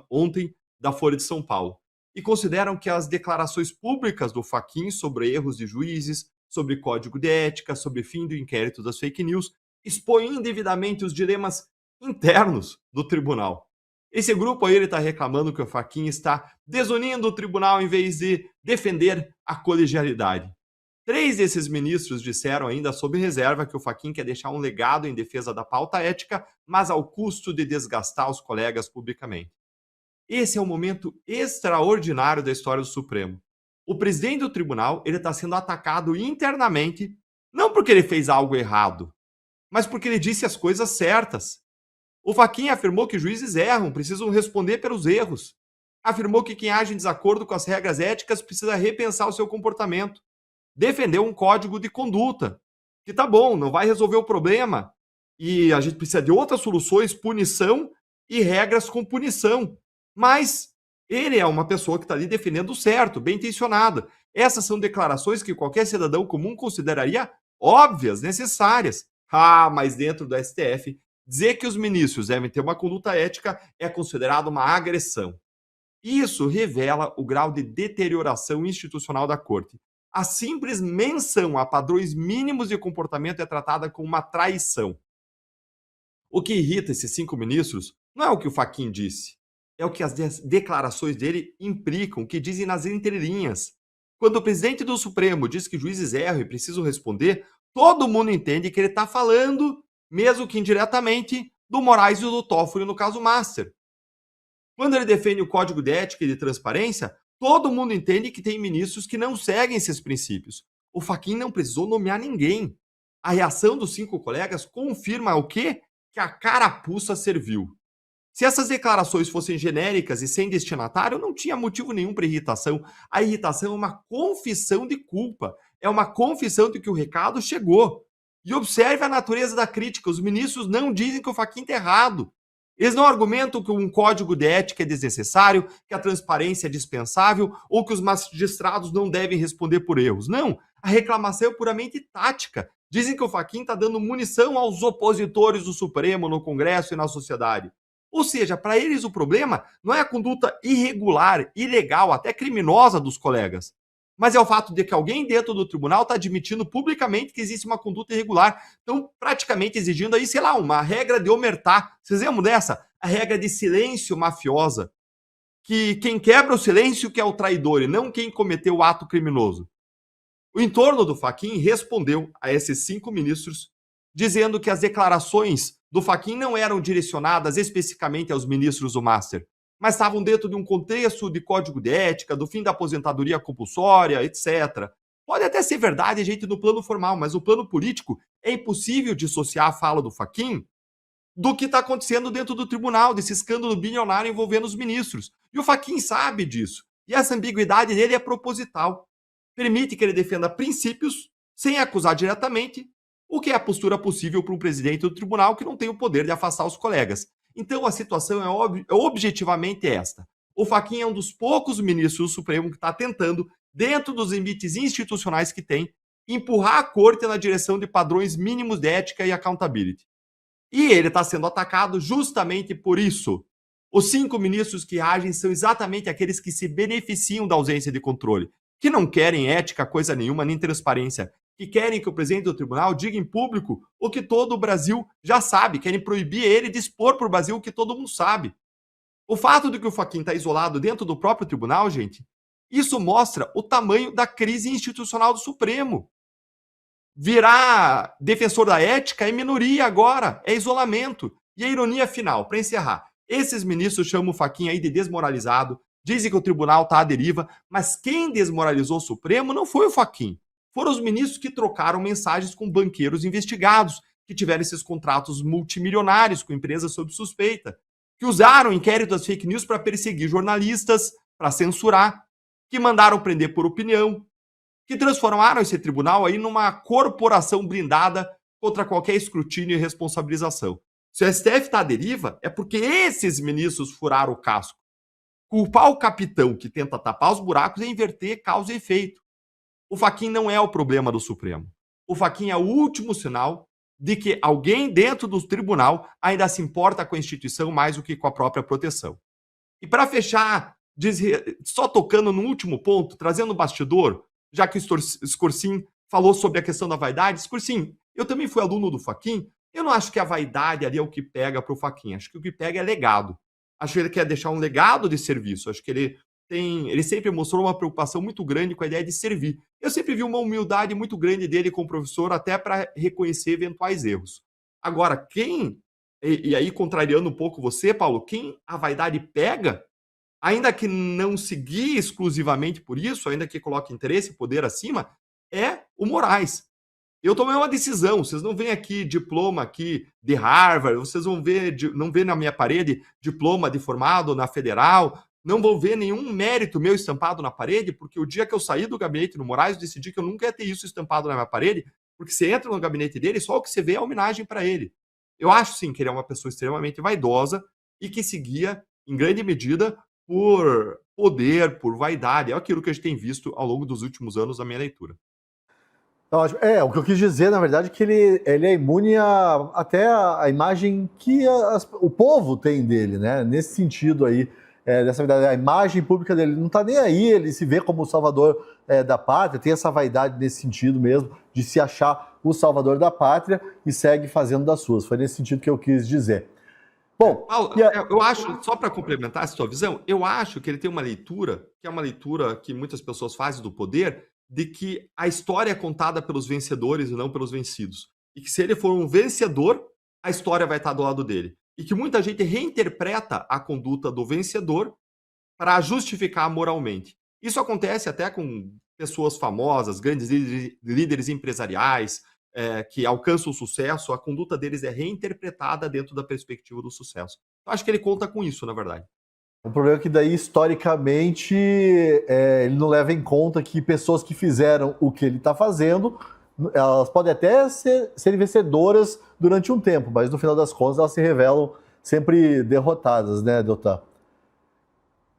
ontem da Folha de São Paulo. E consideram que as declarações públicas do Fachin sobre erros de juízes, sobre código de ética, sobre fim do inquérito das fake news, expõem indevidamente os dilemas internos do tribunal. Esse grupo aí está reclamando que o Fachin está desunindo o tribunal em vez de defender a colegialidade. 3 desses ministros disseram ainda sob reserva que o Fachin quer deixar um legado em defesa da pauta ética, mas ao custo de desgastar os colegas publicamente. Esse é um momento extraordinário da história do Supremo. O presidente do tribunal está sendo atacado internamente, não porque ele fez algo errado, mas porque ele disse as coisas certas. O Fachin afirmou que juízes erram, precisam responder pelos erros. Afirmou que quem age em desacordo com as regras éticas precisa repensar o seu comportamento. Defendeu um código de conduta, que tá bom, não vai resolver o problema. E a gente precisa de outras soluções, punição e regras com punição. Mas Ele é uma pessoa que está ali defendendo o certo, bem intencionada. Essas são declarações que qualquer cidadão comum consideraria óbvias, necessárias. Ah, mas dentro do STF, dizer que os ministros devem ter uma conduta ética é considerado uma agressão. Isso revela o grau de deterioração institucional da Corte. A simples menção a padrões mínimos de comportamento é tratada como uma traição. O que irrita esses 5 ministros não é o que o Fachin disse, é o que as declarações dele implicam, o que dizem nas entrelinhas. Quando o presidente do Supremo diz que juízes erram e precisam responder, todo mundo entende que ele está falando, mesmo que indiretamente, do Moraes e do Toffoli no caso Master. Quando ele defende o Código de Ética e de Transparência, todo mundo entende que tem ministros que não seguem esses princípios. O Fachin não precisou nomear ninguém. A reação dos 5 colegas confirma o quê? Que a carapuça serviu. Se essas declarações fossem genéricas e sem destinatário, não tinha motivo nenhum para irritação. A irritação é uma confissão de culpa, é uma confissão de que o recado chegou. E observe a natureza da crítica, os ministros não dizem que o Fachin está errado. Eles não argumentam que um código de ética é desnecessário, que a transparência é dispensável ou que os magistrados não devem responder por erros. Não, a reclamação é puramente tática. Dizem que o Fachin está dando munição aos opositores do Supremo no Congresso e na sociedade. Ou seja, para eles o problema não é a conduta irregular, ilegal, até criminosa dos colegas, mas é o fato de que alguém dentro do tribunal está admitindo publicamente que existe uma conduta irregular. Estão praticamente exigindo aí, sei lá, uma regra de omertá. Vocês lembram dessa? A regra de silêncio mafiosa. Que quem quebra o silêncio que é o traidor e não quem cometeu o ato criminoso. O entorno do Fachin respondeu a esses 5 ministros, dizendo que as declarações do Fachin não eram direcionadas especificamente aos ministros do Master, mas estavam dentro de um contexto de código de ética, do fim da aposentadoria compulsória, etc. Pode até ser verdade, gente, no plano formal, mas no plano político é impossível dissociar a fala do Fachin do que está acontecendo dentro do tribunal, desse escândalo bilionário envolvendo os ministros. E o Fachin sabe disso. E essa ambiguidade dele é proposital. Permite que ele defenda princípios sem acusar diretamente, o que é a postura possível para um presidente do tribunal que não tem o poder de afastar os colegas. Então a situação é objetivamente esta. O Fachin é um dos poucos ministros do Supremo que está tentando, dentro dos limites institucionais que tem, empurrar a corte na direção de padrões mínimos de ética e accountability. E ele está sendo atacado justamente por isso. Os 5 ministros que agem são exatamente aqueles que se beneficiam da ausência de controle, que não querem ética, coisa nenhuma, nem transparência, que querem que o presidente do tribunal diga em público o que todo o Brasil já sabe, querem proibir ele de expor para o Brasil o que todo mundo sabe. O fato de que o Fachin está isolado dentro do próprio tribunal, gente, isso mostra o tamanho da crise institucional do Supremo. Virar defensor da ética é minoria agora, é isolamento. E a ironia final, para encerrar, esses ministros chamam o Fachin aí de desmoralizado, dizem que o tribunal está à deriva, mas quem desmoralizou o Supremo não foi o Fachin. Foram os ministros que trocaram mensagens com banqueiros investigados, que tiveram esses contratos multimilionários com empresas sob suspeita, que usaram inquéritos das fake news para perseguir jornalistas, para censurar, que mandaram prender por opinião, que transformaram esse tribunal aí numa corporação blindada contra qualquer escrutínio e responsabilização. Se o STF está à deriva, é porque esses ministros furaram o casco. Culpar o capitão que tenta tapar os buracos é inverter causa e efeito. O Fachin não é o problema do Supremo. O Fachin é o último sinal de que alguém dentro do tribunal ainda se importa com a instituição mais do que com a própria proteção. E para fechar, só tocando no último ponto, trazendo o bastidor, já que o Scorsin falou sobre a questão da vaidade, Scorsin, eu também fui aluno do Fachin, eu não acho que a vaidade ali é o que pega para o Fachin, acho que o que pega é legado. Acho que ele quer deixar um legado de serviço, acho que ele sempre mostrou uma preocupação muito grande com a ideia de servir. Eu sempre vi uma humildade muito grande dele como professor, até para reconhecer eventuais erros. Agora, e aí contrariando um pouco você, Paulo, quem a vaidade pega, ainda que não se guie exclusivamente por isso, ainda que coloque interesse e poder acima, é o Moraes. Eu tomei uma decisão, vocês não veem aqui diploma aqui de Harvard, vocês vão ver, não vê na minha parede diploma de formado na Federal, não vão ver nenhum mérito meu estampado na parede, porque o dia que eu saí do gabinete do Moraes, eu decidi que eu nunca ia ter isso estampado na minha parede, porque você entra no gabinete dele, só o que você vê é a homenagem para ele. Eu acho, sim, que ele é uma pessoa extremamente vaidosa e que seguia, em grande medida, por poder, por vaidade. É aquilo que a gente tem visto ao longo dos últimos anos, na minha leitura. O que eu quis dizer, na verdade, é que ele é imune até a imagem que o povo tem dele, né? Nesse sentido aí, dessa verdade, a imagem pública dele não está nem aí, ele se vê como o salvador da pátria, tem essa vaidade nesse sentido mesmo, de se achar o salvador da pátria e segue fazendo das suas. Foi nesse sentido que eu quis dizer. Bom, Paulo, eu acho, só para complementar essa sua visão, eu acho que ele tem uma leitura, que é uma leitura que muitas pessoas fazem do poder, de que a história é contada pelos vencedores e não pelos vencidos. E que se ele for um vencedor, a história vai estar do lado dele. E que muita gente reinterpreta a conduta do vencedor para justificar moralmente. Isso acontece até com pessoas famosas, grandes líderes empresariais, que alcançam o sucesso, a conduta deles é reinterpretada dentro da perspectiva do sucesso. Eu acho que ele conta com isso, na verdade. O problema é que daí, historicamente, ele não leva em conta que pessoas que fizeram o que ele está fazendo, elas podem até serem vencedoras durante um tempo, mas no final das contas elas se revelam sempre derrotadas, né, Deltan?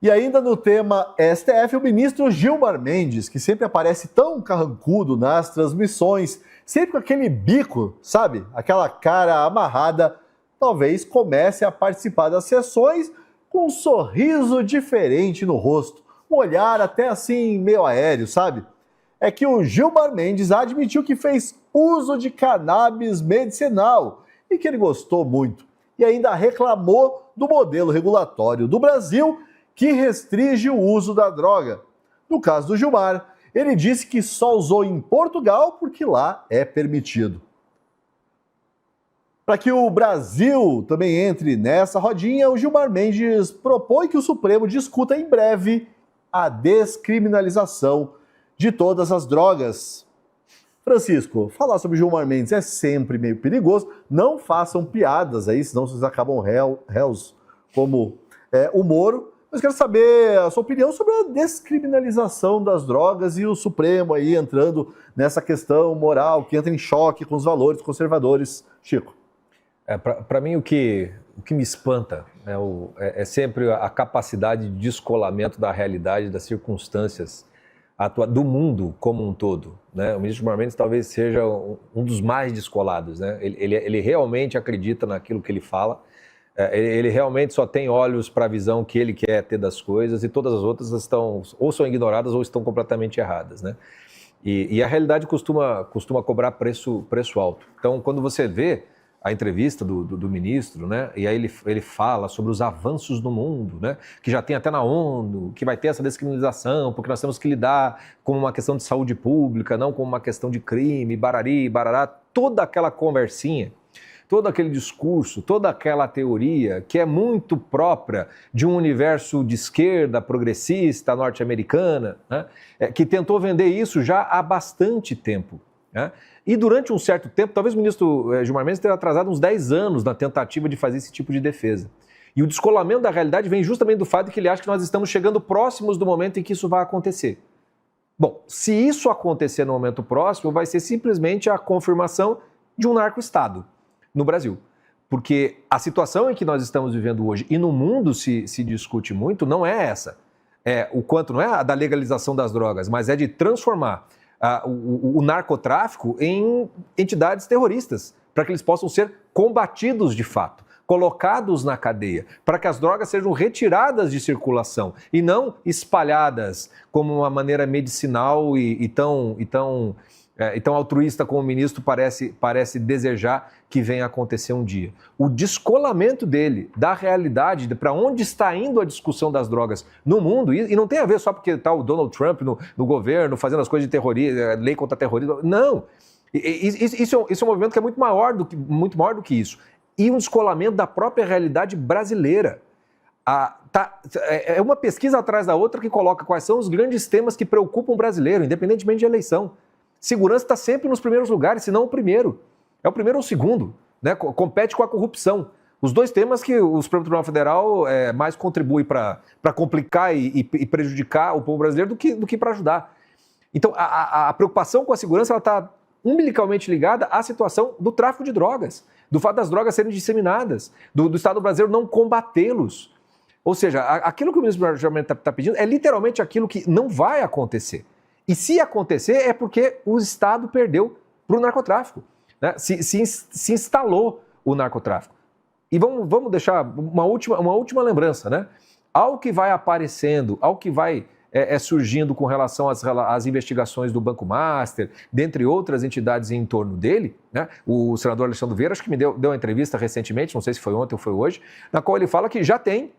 E ainda no tema STF, o ministro Gilmar Mendes, que sempre aparece tão carrancudo nas transmissões, sempre com aquele bico, sabe? Aquela cara amarrada, talvez comece a participar das sessões com um sorriso diferente no rosto, um olhar até assim meio aéreo, sabe? É que o Gilmar Mendes admitiu que fez uso de cannabis medicinal e que ele gostou muito. E ainda reclamou do modelo regulatório do Brasil que restringe o uso da droga. No caso do Gilmar, ele disse que só usou em Portugal porque lá é permitido. Para que o Brasil também entre nessa rodinha, o Gilmar Mendes propõe que o Supremo discuta em breve a descriminalização de todas as drogas. Francisco, falar sobre Gilmar Mendes é sempre meio perigoso. Não façam piadas aí, senão vocês acabam réus como o Moro. Mas quero saber a sua opinião sobre a descriminalização das drogas e o Supremo aí entrando nessa questão moral que entra em choque com os valores conservadores. Chico. Para mim, o que me espanta é sempre a capacidade de descolamento da realidade, das circunstâncias do mundo como um todo, né? O ministro Gilmar Mendes talvez seja um dos mais descolados, né? Ele realmente acredita naquilo que ele fala, ele realmente só tem olhos para a visão que ele quer ter das coisas e todas as outras ou são ignoradas ou estão completamente erradas, né? E a realidade costuma cobrar preço alto. Então, quando você vê a entrevista do ministro, né? E aí ele fala sobre os avanços no mundo, né? Que já tem até na ONU, que vai ter essa descriminalização, porque nós temos que lidar com uma questão de saúde pública, não com uma questão de crime, barari, barará, toda aquela conversinha, todo aquele discurso, toda aquela teoria que é muito própria de um universo de esquerda, progressista, norte-americana, né? Que tentou vender isso já há bastante tempo, né? E durante um certo tempo, talvez o ministro Gilmar Mendes tenha atrasado uns 10 anos na tentativa de fazer esse tipo de defesa. E o descolamento da realidade vem justamente do fato de que ele acha que nós estamos chegando próximos do momento em que isso vai acontecer. Bom, se isso acontecer no momento próximo, vai ser simplesmente a confirmação de um narco-estado no Brasil. Porque a situação em que nós estamos vivendo hoje, e no mundo se discute muito, não é essa. O quanto não é a da legalização das drogas, mas é de transformar o narcotráfico em entidades terroristas, para que eles possam ser combatidos de fato, colocados na cadeia, para que as drogas sejam retiradas de circulação e não espalhadas como uma maneira medicinal e tão altruísta como o ministro parece desejar que venha a acontecer um dia. O descolamento dele da realidade, para onde está indo a discussão das drogas no mundo, e não tem a ver só porque está o Donald Trump no governo fazendo as coisas de terrorismo, lei contra terrorismo, não. Isso é um movimento que é muito maior do que isso. E um descolamento da própria realidade brasileira. É uma pesquisa atrás da outra que coloca quais são os grandes temas que preocupam o brasileiro, independentemente de eleição. Segurança está sempre nos primeiros lugares, se não o primeiro. É o primeiro ou o segundo, né? Compete com a corrupção. Os dois temas que o Supremo Tribunal Federal mais contribui para complicar e prejudicar o povo brasileiro do que para ajudar. Então, a preocupação com a segurança está umbilicalmente ligada à situação do tráfico de drogas, do fato das drogas serem disseminadas, do Estado brasileiro não combatê-los. Ou seja, aquilo que o ministro do Planejamento está pedindo é literalmente aquilo que não vai acontecer. E se acontecer é porque o Estado perdeu para o narcotráfico, né? Se instalou o narcotráfico. E vamos deixar uma última lembrança, né? Ao que vai aparecendo, ao que vai surgindo com relação às investigações do Banco Master, dentre outras entidades em torno dele, né? O senador Alexandre Vieira, acho que me deu uma entrevista recentemente, não sei se foi ontem ou foi hoje, na qual ele fala que já tem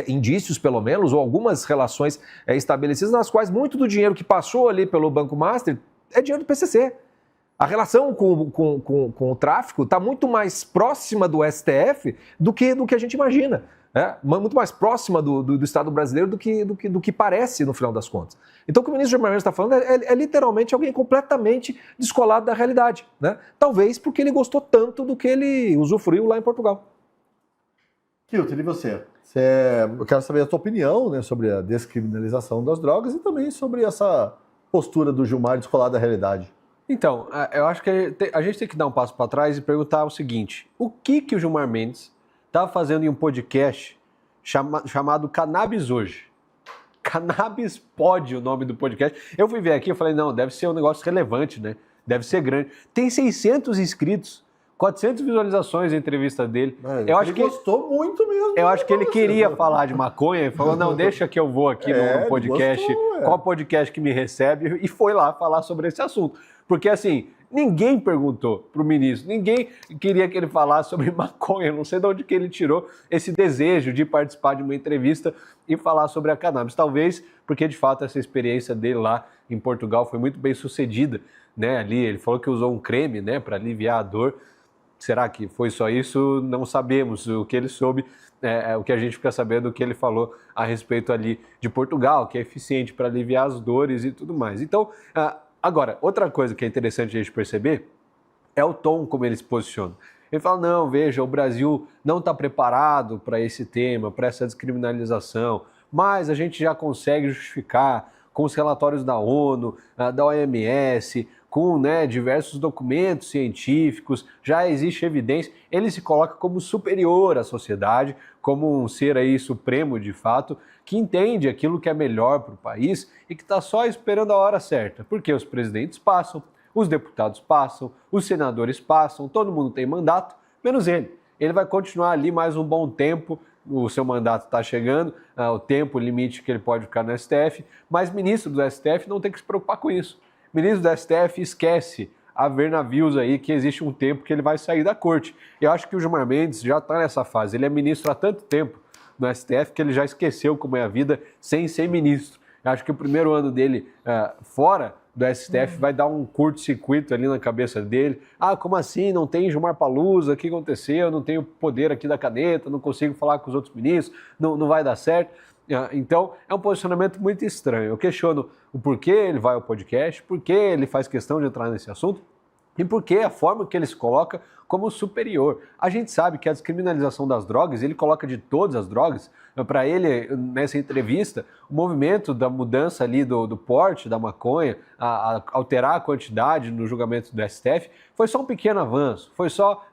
indícios, pelo menos, ou algumas relações estabelecidas, nas quais muito do dinheiro que passou ali pelo Banco Master é dinheiro do PCC. A relação com o tráfico está muito mais próxima do STF do que a gente imagina. Muito mais próxima do Estado brasileiro do que parece, no final das contas. Então, o que o ministro Gilmar Mendes está falando é literalmente alguém completamente descolado da realidade, né? Talvez porque ele gostou tanto do que ele usufruiu lá em Portugal. Kilton, e você? Eu quero saber a tua opinião, né, sobre a descriminalização das drogas e também sobre essa postura do Gilmar descolado da realidade. Então, eu acho que a gente tem que dar um passo para trás e perguntar o seguinte: o que o Gilmar Mendes está fazendo em um podcast chamado Cannabis Hoje? Cannabis Pode, o nome do podcast. Eu fui ver aqui e falei, não, deve ser um negócio relevante, né? Deve ser grande. Tem 600 inscritos, 400 visualizações a entrevista dele. Eu acho que ele gostou muito mesmo. Eu acho que ele queria falar de maconha e falou, não, deixa que eu vou aqui no podcast, gostou, qual podcast que me recebe, e foi lá falar sobre esse assunto. Porque assim, ninguém perguntou pro ministro, ninguém queria que ele falasse sobre maconha, não sei de onde que ele tirou esse desejo de participar de uma entrevista e falar sobre a cannabis. Talvez porque, de fato, essa experiência dele lá em Portugal foi muito bem sucedida, né? Ali ele falou que usou um creme, né, para aliviar a dor. Será que foi só isso? Não sabemos. O que ele soube, o que a gente fica sabendo, o que ele falou a respeito ali de Portugal, que é eficiente para aliviar as dores e tudo mais. Então, agora, outra coisa que é interessante a gente perceber é o tom como ele se posiciona. Ele fala, não, veja, o Brasil não está preparado para esse tema, para essa descriminalização, mas a gente já consegue justificar com os relatórios da ONU, da OMS, com diversos documentos científicos, já existe evidência. Ele se coloca como superior à sociedade, como um ser aí supremo de fato, que entende aquilo que é melhor para o país e que está só esperando a hora certa, porque os presidentes passam, os deputados passam, os senadores passam, todo mundo tem mandato, menos ele. Ele vai continuar ali mais um bom tempo, o seu mandato está chegando, o tempo limite que ele pode ficar no STF, mas ministro do STF não tem que se preocupar com isso. Ministro do STF esquece a ver navios aí que existe um tempo que ele vai sair da corte. Eu acho que o Gilmar Mendes já está nessa fase, ele é ministro há tanto tempo no STF que ele já esqueceu como é a vida sem ser ministro. Eu acho que o primeiro ano dele fora do STF vai dar um curto-circuito ali na cabeça dele. Ah, como assim? Não tem Gilmar Palusa? O que aconteceu? Eu não tenho poder aqui da caneta, não consigo falar com os outros ministros, não vai dar certo. Então, é um posicionamento muito estranho. Eu questiono o porquê ele vai ao podcast, por que ele faz questão de entrar nesse assunto e por que a forma que ele se coloca como superior. A gente sabe que a descriminalização das drogas, ele coloca de todas as drogas, para ele, nessa entrevista, o movimento da mudança ali do porte da maconha, a alterar a quantidade no julgamento do STF, foi só um pequeno avanço, foi só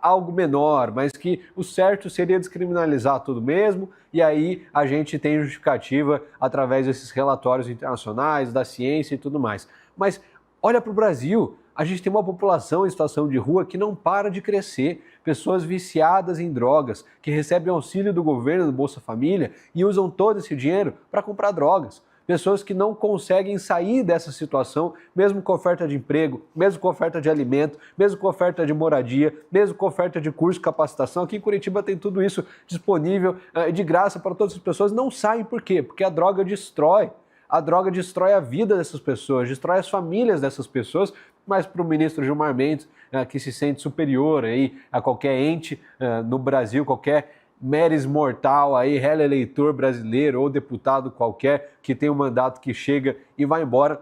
algo menor, mas que o certo seria descriminalizar tudo mesmo, e aí a gente tem justificativa através desses relatórios internacionais, da ciência e tudo mais. Mas olha para o Brasil, a gente tem uma população em situação de rua que não para de crescer, pessoas viciadas em drogas, que recebem auxílio do governo, do Bolsa Família, e usam todo esse dinheiro para comprar drogas. Pessoas que não conseguem sair dessa situação, mesmo com oferta de emprego, mesmo com oferta de alimento, mesmo com oferta de moradia, mesmo com oferta de curso de capacitação. Aqui em Curitiba tem tudo isso disponível de graça para todas as pessoas. Não saem por quê? Porque a droga destrói. A droga destrói a vida dessas pessoas, destrói as famílias dessas pessoas, mas para o ministro Gilmar Mendes, que se sente superior aí a qualquer ente no Brasil, qualquer meres mortal aí, réu eleitor brasileiro ou deputado qualquer que tem um mandato que chega e vai embora,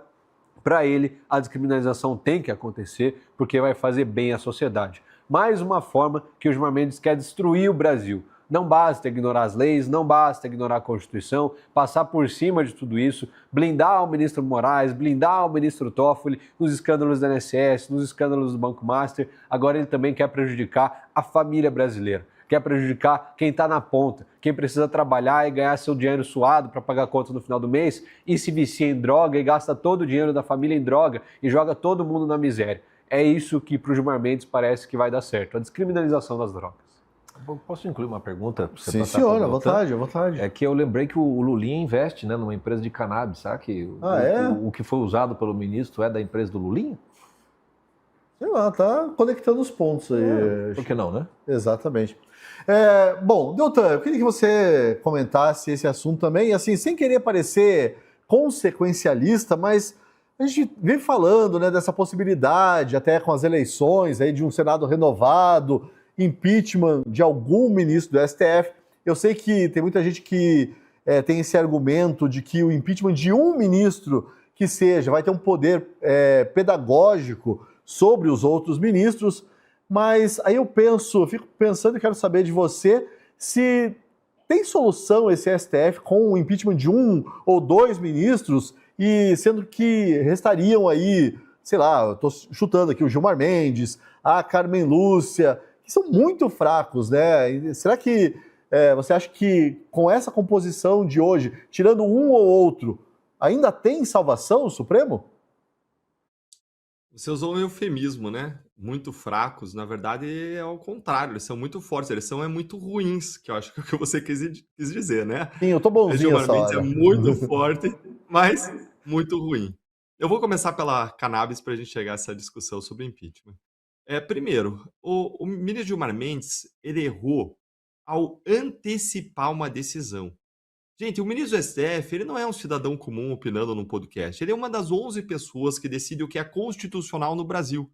para ele a descriminalização tem que acontecer porque vai fazer bem à sociedade. Mais uma forma que o Gilmar Mendes quer destruir o Brasil. Não basta ignorar as leis, não basta ignorar a Constituição, passar por cima de tudo isso, blindar o ministro Moraes, blindar o ministro Toffoli nos escândalos da INSS, nos escândalos do Banco Master. Agora ele também quer prejudicar a família brasileira. quer prejudicar quem está na ponta, quem precisa trabalhar e ganhar seu dinheiro suado para pagar a conta no final do mês e se vicia em droga e gasta todo o dinheiro da família em droga e joga todo mundo na miséria. É isso que para o Gilmar Mendes parece que vai dar certo, a descriminalização das drogas. Posso incluir uma pergunta? Pra você Sim, passar senhor, pro à Deltan? vontade, à vontade. É que eu lembrei que o Lulinha investe, né, numa empresa de cannabis, sabe? O que foi usado pelo ministro é da empresa do Lulinha? Sei lá, tá conectando os pontos aí. Por que não, né? Exatamente. Bom, Deltan, eu queria que você comentasse esse assunto também, assim, sem querer parecer consequencialista, mas a gente vem falando, né, dessa possibilidade, até com as eleições aí de um Senado renovado, impeachment de algum ministro do STF. Eu sei que tem muita gente que tem esse argumento de que o impeachment de um ministro que seja vai ter um poder pedagógico sobre os outros ministros, mas aí eu fico pensando e quero saber de você se tem solução esse STF com o impeachment de um ou dois ministros, e sendo que restariam aí, sei lá, eu estou chutando aqui o Gilmar Mendes, a Carmen Lúcia, que são muito fracos, né? E será que você acha que com essa composição de hoje, tirando um ou outro, ainda tem salvação o Supremo? Você usou um eufemismo, né? Muito fracos. Na verdade, é ao contrário. Eles são muito fortes. Eles são muito ruins, que eu acho que é o que você quis dizer, né? Sim, eu tô bonzinho Gilmar essa Mendes é hora. muito forte, mas muito ruim. Eu vou começar pela cannabis para a gente chegar a essa discussão sobre impeachment. Primeiro, o ministro Gilmar Mendes, ele errou ao antecipar uma decisão. Gente, o ministro do STF, ele não é um cidadão comum opinando num podcast. Ele é uma das 11 pessoas que decide o que é constitucional no Brasil.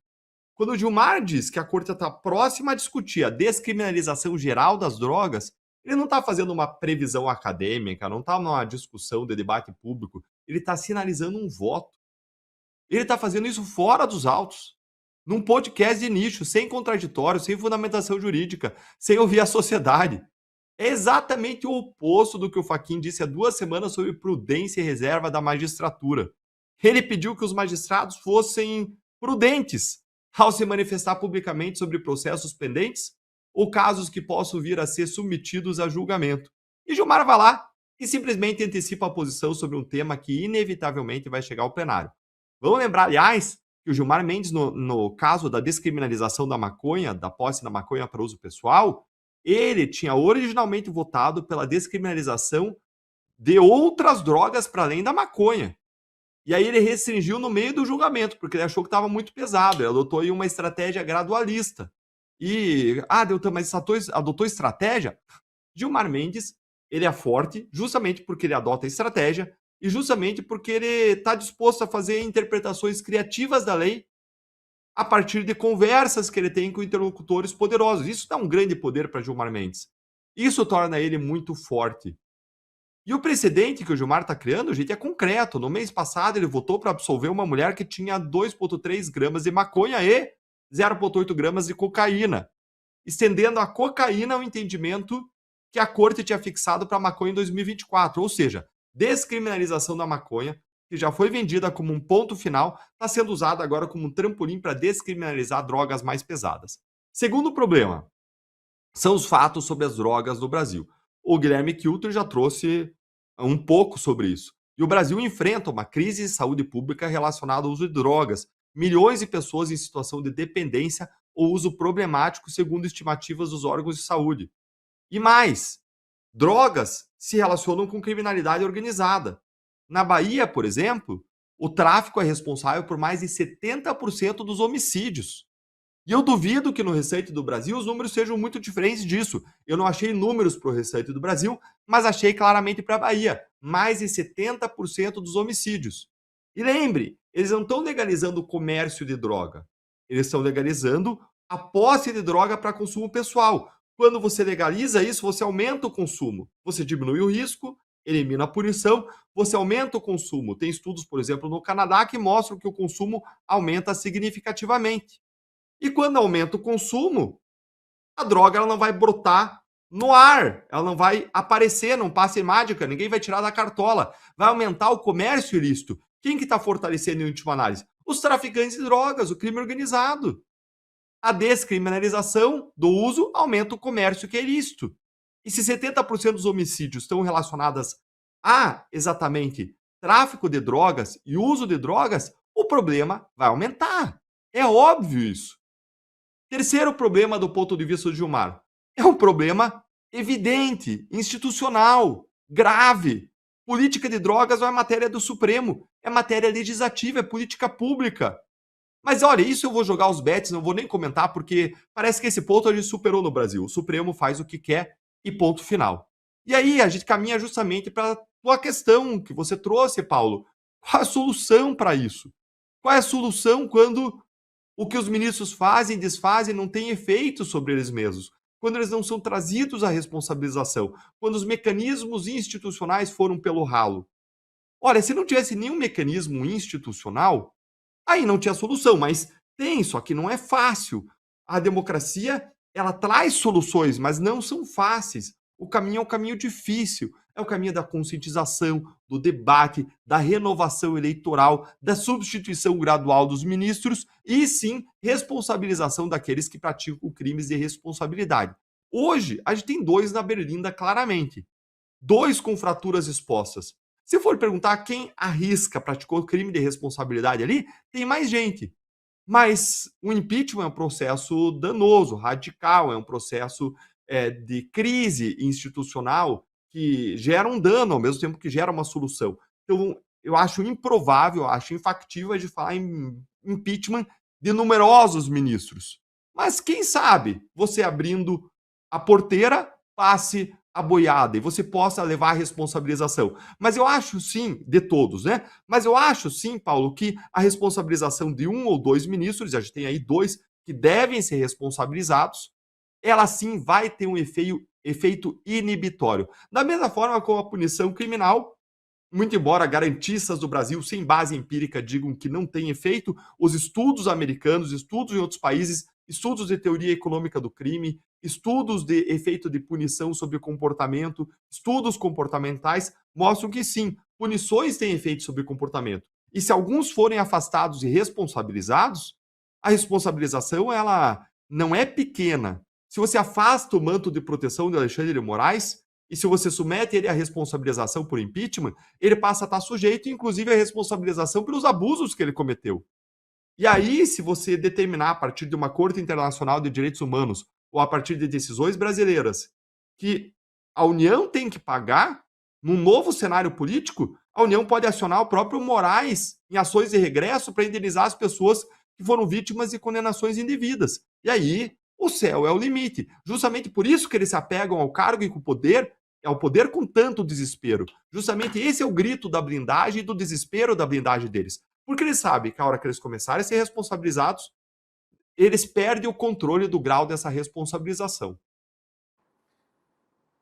Quando o Gilmar diz que a corte está próxima a discutir a descriminalização geral das drogas, ele não está fazendo uma previsão acadêmica, não está numa discussão de debate público. Ele está sinalizando um voto. Ele está fazendo isso fora dos autos, num podcast de nicho, sem contraditório, sem fundamentação jurídica, sem ouvir a sociedade. É exatamente o oposto do que o Fachin disse há 2 semanas sobre prudência e reserva da magistratura. Ele pediu que os magistrados fossem prudentes ao se manifestar publicamente sobre processos pendentes ou casos que possam vir a ser submetidos a julgamento. E Gilmar vai lá e simplesmente antecipa a posição sobre um tema que inevitavelmente vai chegar ao plenário. Vamos lembrar, aliás, que o Gilmar Mendes, no caso da descriminalização da maconha, da posse da maconha para uso pessoal, ele tinha originalmente votado pela descriminalização de outras drogas para além da maconha. E aí ele restringiu no meio do julgamento, porque ele achou que estava muito pesado. Ele adotou aí uma estratégia gradualista. Deltan, mas adotou estratégia? Gilmar Mendes, ele é forte justamente porque ele adota estratégia e justamente porque ele está disposto a fazer interpretações criativas da lei a partir de conversas que ele tem com interlocutores poderosos. Isso dá um grande poder para Gilmar Mendes. Isso torna ele muito forte. E o precedente que o Gilmar está criando, gente, é concreto. No mês passado, ele votou para absolver uma mulher que tinha 2,3 gramas de maconha e 0,8 gramas de cocaína, estendendo a cocaína ao entendimento que a corte tinha fixado para a maconha em 2024. Ou seja, descriminalização da maconha, que já foi vendida como um ponto final, está sendo usada agora como um trampolim para descriminalizar drogas mais pesadas. Segundo problema, são os fatos sobre as drogas no Brasil. O Guilherme Kilter já trouxe um pouco sobre isso. E o Brasil enfrenta uma crise de saúde pública relacionada ao uso de drogas. Milhões de pessoas em situação de dependência ou uso problemático, segundo estimativas dos órgãos de saúde. E mais, drogas se relacionam com criminalidade organizada. Na Bahia, por exemplo, o tráfico é responsável por mais de 70% dos homicídios. E eu duvido que no restante do Brasil os números sejam muito diferentes disso. Eu não achei números para o restante do Brasil, mas achei claramente para a Bahia. Mais de 70% dos homicídios. E lembre, eles não estão legalizando o comércio de droga. Eles estão legalizando a posse de droga para consumo pessoal. Quando você legaliza isso, você aumenta o consumo. Você diminui o risco, elimina a punição, você aumenta o consumo. Tem estudos, por exemplo, no Canadá que mostram que o consumo aumenta significativamente. E quando aumenta o consumo, a droga ela não vai brotar no ar, ela não vai aparecer, não passe mágica, ninguém vai tirar da cartola. Vai aumentar o comércio ilícito. Quem que está fortalecendo em última análise? Os traficantes de drogas, o crime organizado. a descriminalização do uso aumenta o comércio que é ilícito. E se 70% dos homicídios estão relacionados a exatamente tráfico de drogas e uso de drogas, o problema vai aumentar. É óbvio isso. Terceiro problema do ponto de vista do Gilmar. É um problema evidente, institucional, grave. Política de drogas não é matéria do Supremo, é matéria legislativa, é política pública. Mas olha, isso eu vou jogar os bets, não vou nem comentar, porque parece que esse ponto a gente superou no Brasil. O Supremo faz o que quer e ponto final. E aí a gente caminha justamente para a tua questão que você trouxe, Paulo. Qual a solução para isso? Qual é a solução quando o que os ministros fazem e desfazem não tem efeito sobre eles mesmos? Quando eles não são trazidos à responsabilização? Quando os mecanismos institucionais foram pelo ralo? Olha, se não tivesse nenhum mecanismo institucional, aí não tinha solução, mas tem, só que não é fácil. A democracia, ela traz soluções, mas não são fáceis. O caminho é um caminho difícil. É o caminho da conscientização, do debate, da renovação eleitoral, da substituição gradual dos ministros e, sim, responsabilização daqueles que praticam crimes de responsabilidade. Hoje, a gente tem 2 na Berlinda, claramente. 2 com fraturas expostas. Se for perguntar quem arrisca, praticou crime de responsabilidade ali, tem mais gente. Mas o impeachment é um processo danoso, radical, é um processo de crise institucional que gera um dano ao mesmo tempo que gera uma solução. Então, eu acho improvável, eu acho infactível de falar em impeachment de numerosos ministros. Mas quem sabe você abrindo a porteira passe a boiada e você possa levar a responsabilização. Mas eu acho sim, de todos, né? Mas eu acho sim, Paulo, que a responsabilização de 1 ou 2 ministros, a gente tem aí 2 que devem ser responsabilizados, ela sim vai ter um efeito inibitório. Da mesma forma como a punição criminal, muito embora garantistas do Brasil, sem base empírica, digam que não tem efeito, os estudos americanos, estudos em outros países, estudos de teoria econômica do crime, estudos de efeito de punição sobre comportamento, estudos comportamentais, mostram que sim, punições têm efeito sobre comportamento. E se alguns forem afastados e responsabilizados, a responsabilização ela não é pequena. Se você afasta o manto de proteção de Alexandre de Moraes, e se você submete ele à responsabilização por impeachment, ele passa a estar sujeito, inclusive, à responsabilização pelos abusos que ele cometeu. E aí, se você determinar a partir de uma Corte Internacional de Direitos Humanos, ou a partir de decisões brasileiras, que a União tem que pagar, num novo cenário político, a União pode acionar o próprio Moraes em ações de regresso para indenizar as pessoas que foram vítimas de condenações indevidas. E aí, o céu é o limite. Justamente por isso que eles se apegam ao cargo e com o poder, ao poder com tanto desespero. Justamente esse é o grito da blindagem e do desespero da blindagem deles. Porque eles sabem que a hora que eles começarem a ser responsabilizados, eles perdem o controle do grau dessa responsabilização.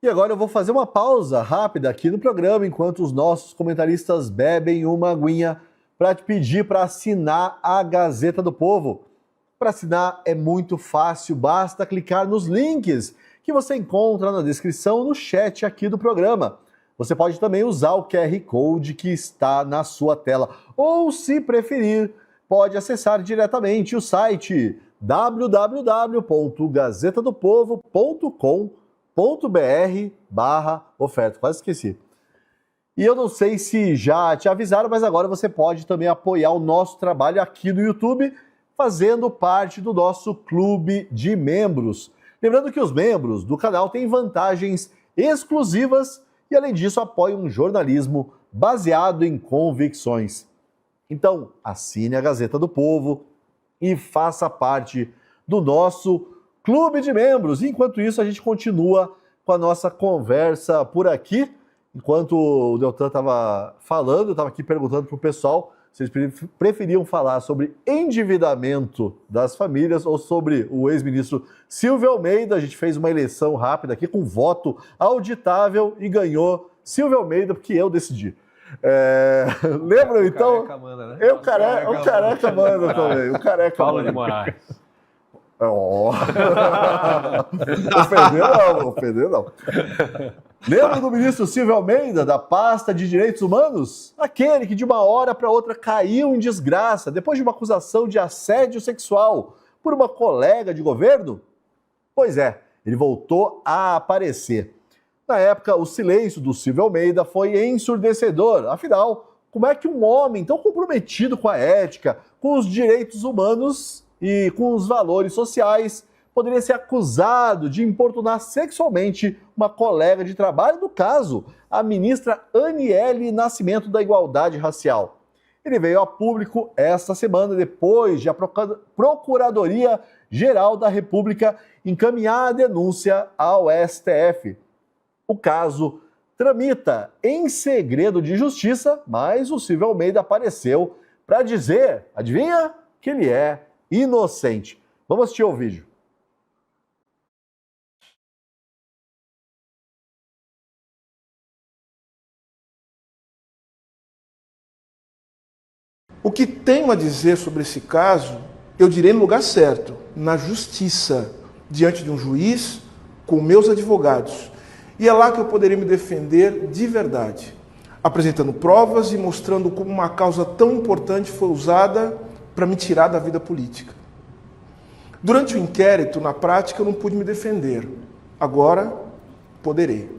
E agora eu vou fazer uma pausa rápida aqui no programa, enquanto os nossos comentaristas bebem uma aguinha, para te pedir para assinar a Gazeta do Povo. Para assinar é muito fácil, basta clicar nos links que você encontra na descrição, no chat aqui do programa. Você pode também usar o QR Code que está na sua tela. Ou, se preferir, pode acessar diretamente o site www.gazetadopovo.com.br/oferta. Quase esqueci. E eu não sei se já te avisaram, mas agora você pode também apoiar o nosso trabalho aqui no YouTube, fazendo parte do nosso clube de membros. Lembrando que os membros do canal têm vantagens exclusivas e, além disso, apoiam um jornalismo baseado em convicções. Então, assine a Gazeta do Povo e faça parte do nosso clube de membros. Enquanto isso, a gente continua com a nossa conversa por aqui. Enquanto o Deltan estava falando, eu estava aqui perguntando para o pessoal se eles preferiam falar sobre endividamento das famílias ou sobre o ex-ministro Silvio Almeida. A gente fez uma eleição rápida aqui com voto auditável e ganhou Silvio Almeida, porque eu decidi. Lembram, então? O careca manda, né? O careca manda também. O careca Paulo manda. de Moraes. Ofender não. Lembra do ministro Silvio Almeida, da pasta de Direitos Humanos? Aquele que de uma hora para outra caiu em desgraça depois de uma acusação de assédio sexual por uma colega de governo? Pois é, ele voltou a aparecer. Na época, o silêncio do Silvio Almeida foi ensurdecedor. Afinal, como é que um homem tão comprometido com a ética, com os direitos humanos e com os valores sociais poderia ser acusado de importunar sexualmente uma colega de trabalho, no caso, a ministra Aniele Nascimento da Igualdade Racial? Ele veio a público esta semana, depois de a Procuradoria-Geral da República encaminhar a denúncia ao STF. O caso tramita em segredo de justiça, mas o Silvio Almeida apareceu para dizer, adivinha, que ele é inocente. Vamos assistir o vídeo. O que tenho a dizer sobre esse caso, eu direi no lugar certo, na justiça, diante de um juiz, com meus advogados. E é lá que eu poderia me defender de verdade, apresentando provas e mostrando como uma causa tão importante foi usada para me tirar da vida política. Durante o inquérito, na prática, eu não pude me defender. Agora, poderei.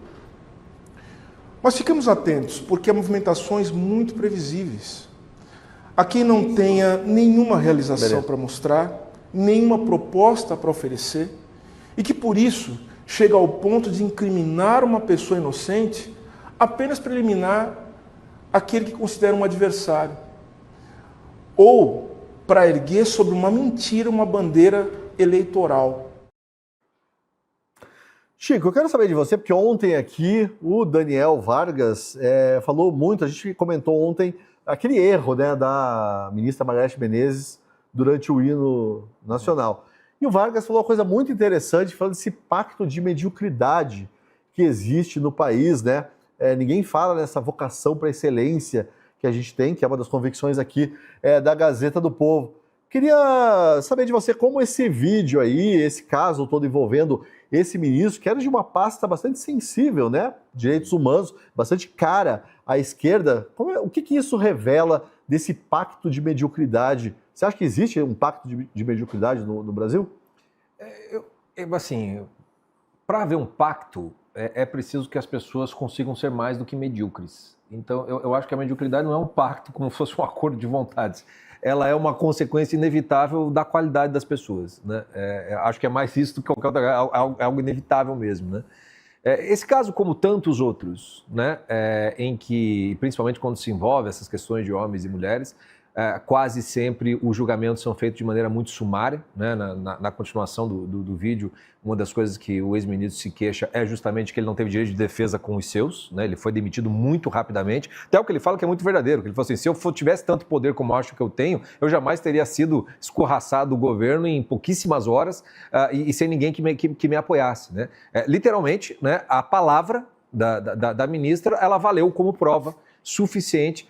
Mas fiquemos atentos, porque há movimentações muito previsíveis. A quem não tenha nenhuma realização para mostrar, nenhuma proposta para oferecer, e que por isso chega ao ponto de incriminar uma pessoa inocente apenas para eliminar aquele que considera um adversário, ou para erguer sobre uma mentira uma bandeira eleitoral. Chico, eu quero saber de você, porque ontem aqui o Daniel Vargas falou muito, a gente comentou ontem aquele erro, né, da ministra Margareth Menezes durante o hino nacional. E o Vargas falou uma coisa muito interessante, falando desse pacto de mediocridade que existe no país, né? Ninguém fala nessa vocação para excelência que a gente tem, que é uma das convicções aqui da Gazeta do Povo. Queria saber de você como esse vídeo aí, esse caso todo envolvendo esse ministro, que era de uma pasta bastante sensível, né? Direitos humanos, bastante cara à esquerda. O que isso revela desse pacto de mediocridade? Você acha que existe um pacto de mediocridade no Brasil? Assim, para haver um pacto, é preciso que as pessoas consigam ser mais do que medíocres. Então, eu acho que a mediocridade não é um pacto como se fosse um acordo de vontades. Ela é uma consequência inevitável da qualidade das pessoas, né? Acho que é mais isso do que qualquer outra, é algo inevitável mesmo, né? Esse caso, como tantos outros, né, em que, principalmente quando se envolve essas questões de homens e mulheres, quase sempre os julgamentos são feitos de maneira muito sumária, né? Na continuação do vídeo, uma das coisas que o ex-ministro se queixa é justamente que ele não teve direito de defesa com os seus, né? Ele foi demitido muito rapidamente, até o que ele fala que é muito verdadeiro, que ele falou assim, se eu tivesse tanto poder como acho que eu tenho, eu jamais teria sido escorraçado do governo em pouquíssimas horas e sem ninguém que me apoiasse, né? Literalmente, né, a palavra da ministra, ela valeu como prova suficiente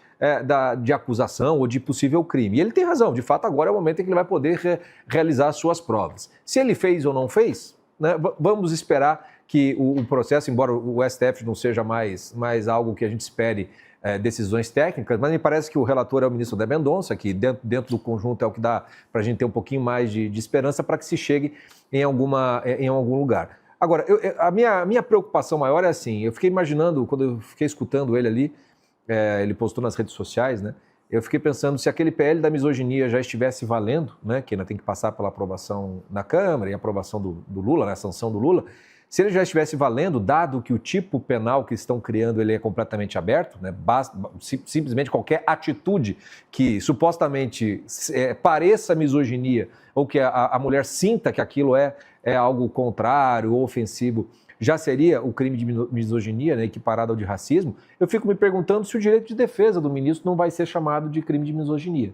de acusação ou de possível crime. E ele tem razão, de fato agora é o momento em que ele vai poder realizar as suas provas. Se ele fez ou não fez, né, vamos esperar que o processo, embora o STF não seja mais algo que a gente espere decisões técnicas, mas me parece que o relator é o ministro André Mendonça, que dentro do conjunto é o que dá para a gente ter um pouquinho mais de esperança para que se chegue em algum lugar. Agora, a minha preocupação maior é assim, eu fiquei imaginando, quando eu fiquei escutando ele ali, ele postou nas redes sociais, né? Eu fiquei pensando se aquele PL da misoginia já estivesse valendo, né? Que ainda tem que passar pela aprovação na Câmara e aprovação do Lula, né? A sanção do Lula. Se ele já estivesse valendo, dado que o tipo penal que estão criando ele é completamente aberto, né? Simplesmente qualquer atitude que supostamente pareça misoginia ou que a mulher sinta que aquilo é algo contrário ou ofensivo, já seria o crime de misoginia, né, equiparado ao de racismo, eu fico me perguntando se o direito de defesa do ministro não vai ser chamado de crime de misoginia.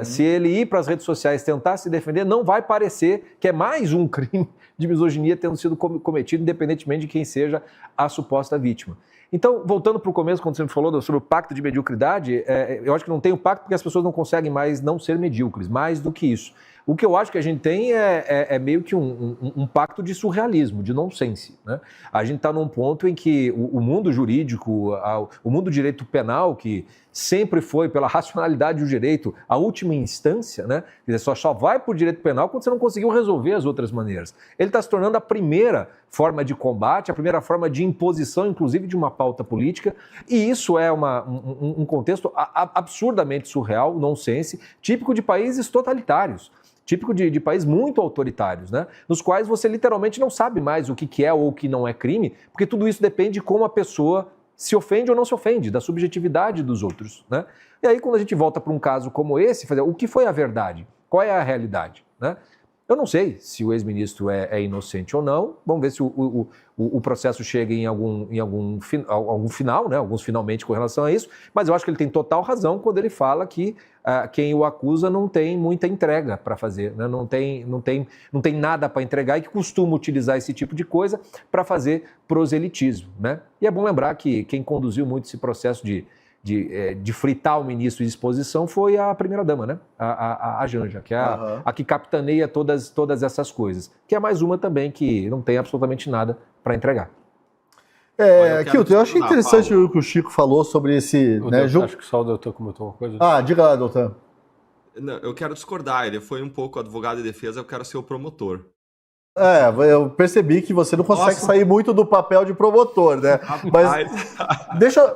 Se ele ir para as redes sociais tentar se defender, não vai parecer que é mais um crime de misoginia tendo sido cometido, independentemente de quem seja a suposta vítima. Então, voltando para o começo, quando você me falou sobre o pacto de mediocridade, eu acho que não tem o pacto porque as pessoas não conseguem mais não ser medíocres, mais do que isso. O que eu acho que a gente tem é meio que um pacto de surrealismo, de nonsense, né? A gente está num ponto em que o mundo jurídico, o mundo do direito penal, que sempre foi, pela racionalidade do direito, a última instância, né? Quer dizer, só vai para o direito penal quando você não conseguiu resolver as outras maneiras. Ele está se tornando a primeira forma de combate, a primeira forma de imposição, inclusive de uma pauta política, e isso é um contexto absurdamente surreal, nonsense, típico de países totalitários. Típico de países muito autoritários, né? Nos quais você literalmente não sabe mais o que é ou o que não é crime, porque tudo isso depende de como a pessoa se ofende ou não se ofende, da subjetividade dos outros, né? E aí quando a gente volta para um caso como esse, o que foi a verdade? Qual é a realidade, né? Eu não sei se o ex-ministro é inocente ou não. Vamos ver se o processo chega em algum final, né? Alguns finalmente com relação a isso. Mas eu acho que ele tem total razão quando ele fala que quem o acusa não tem muita entrega para fazer, né? Não tem nada para entregar e que costuma utilizar esse tipo de coisa para fazer proselitismo, né? E é bom lembrar que quem conduziu muito esse processo de fritar o ministro de exposição foi a primeira-dama, né? A Janja, que é a que capitaneia todas essas coisas. Que é mais uma também que não tem absolutamente nada para entregar. Kilton, eu achei interessante o que o Chico falou sobre esse... Acho que só o doutor comentou uma coisa. Diga lá, doutor. Não, eu quero discordar, ele foi um pouco advogado de defesa, eu quero ser o promotor. Eu percebi que você não consegue sair muito do papel de promotor, né? Mas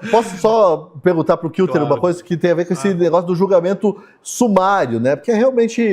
posso só perguntar para o Kilton uma coisa que tem a ver com esse negócio do julgamento sumário, né? Porque realmente,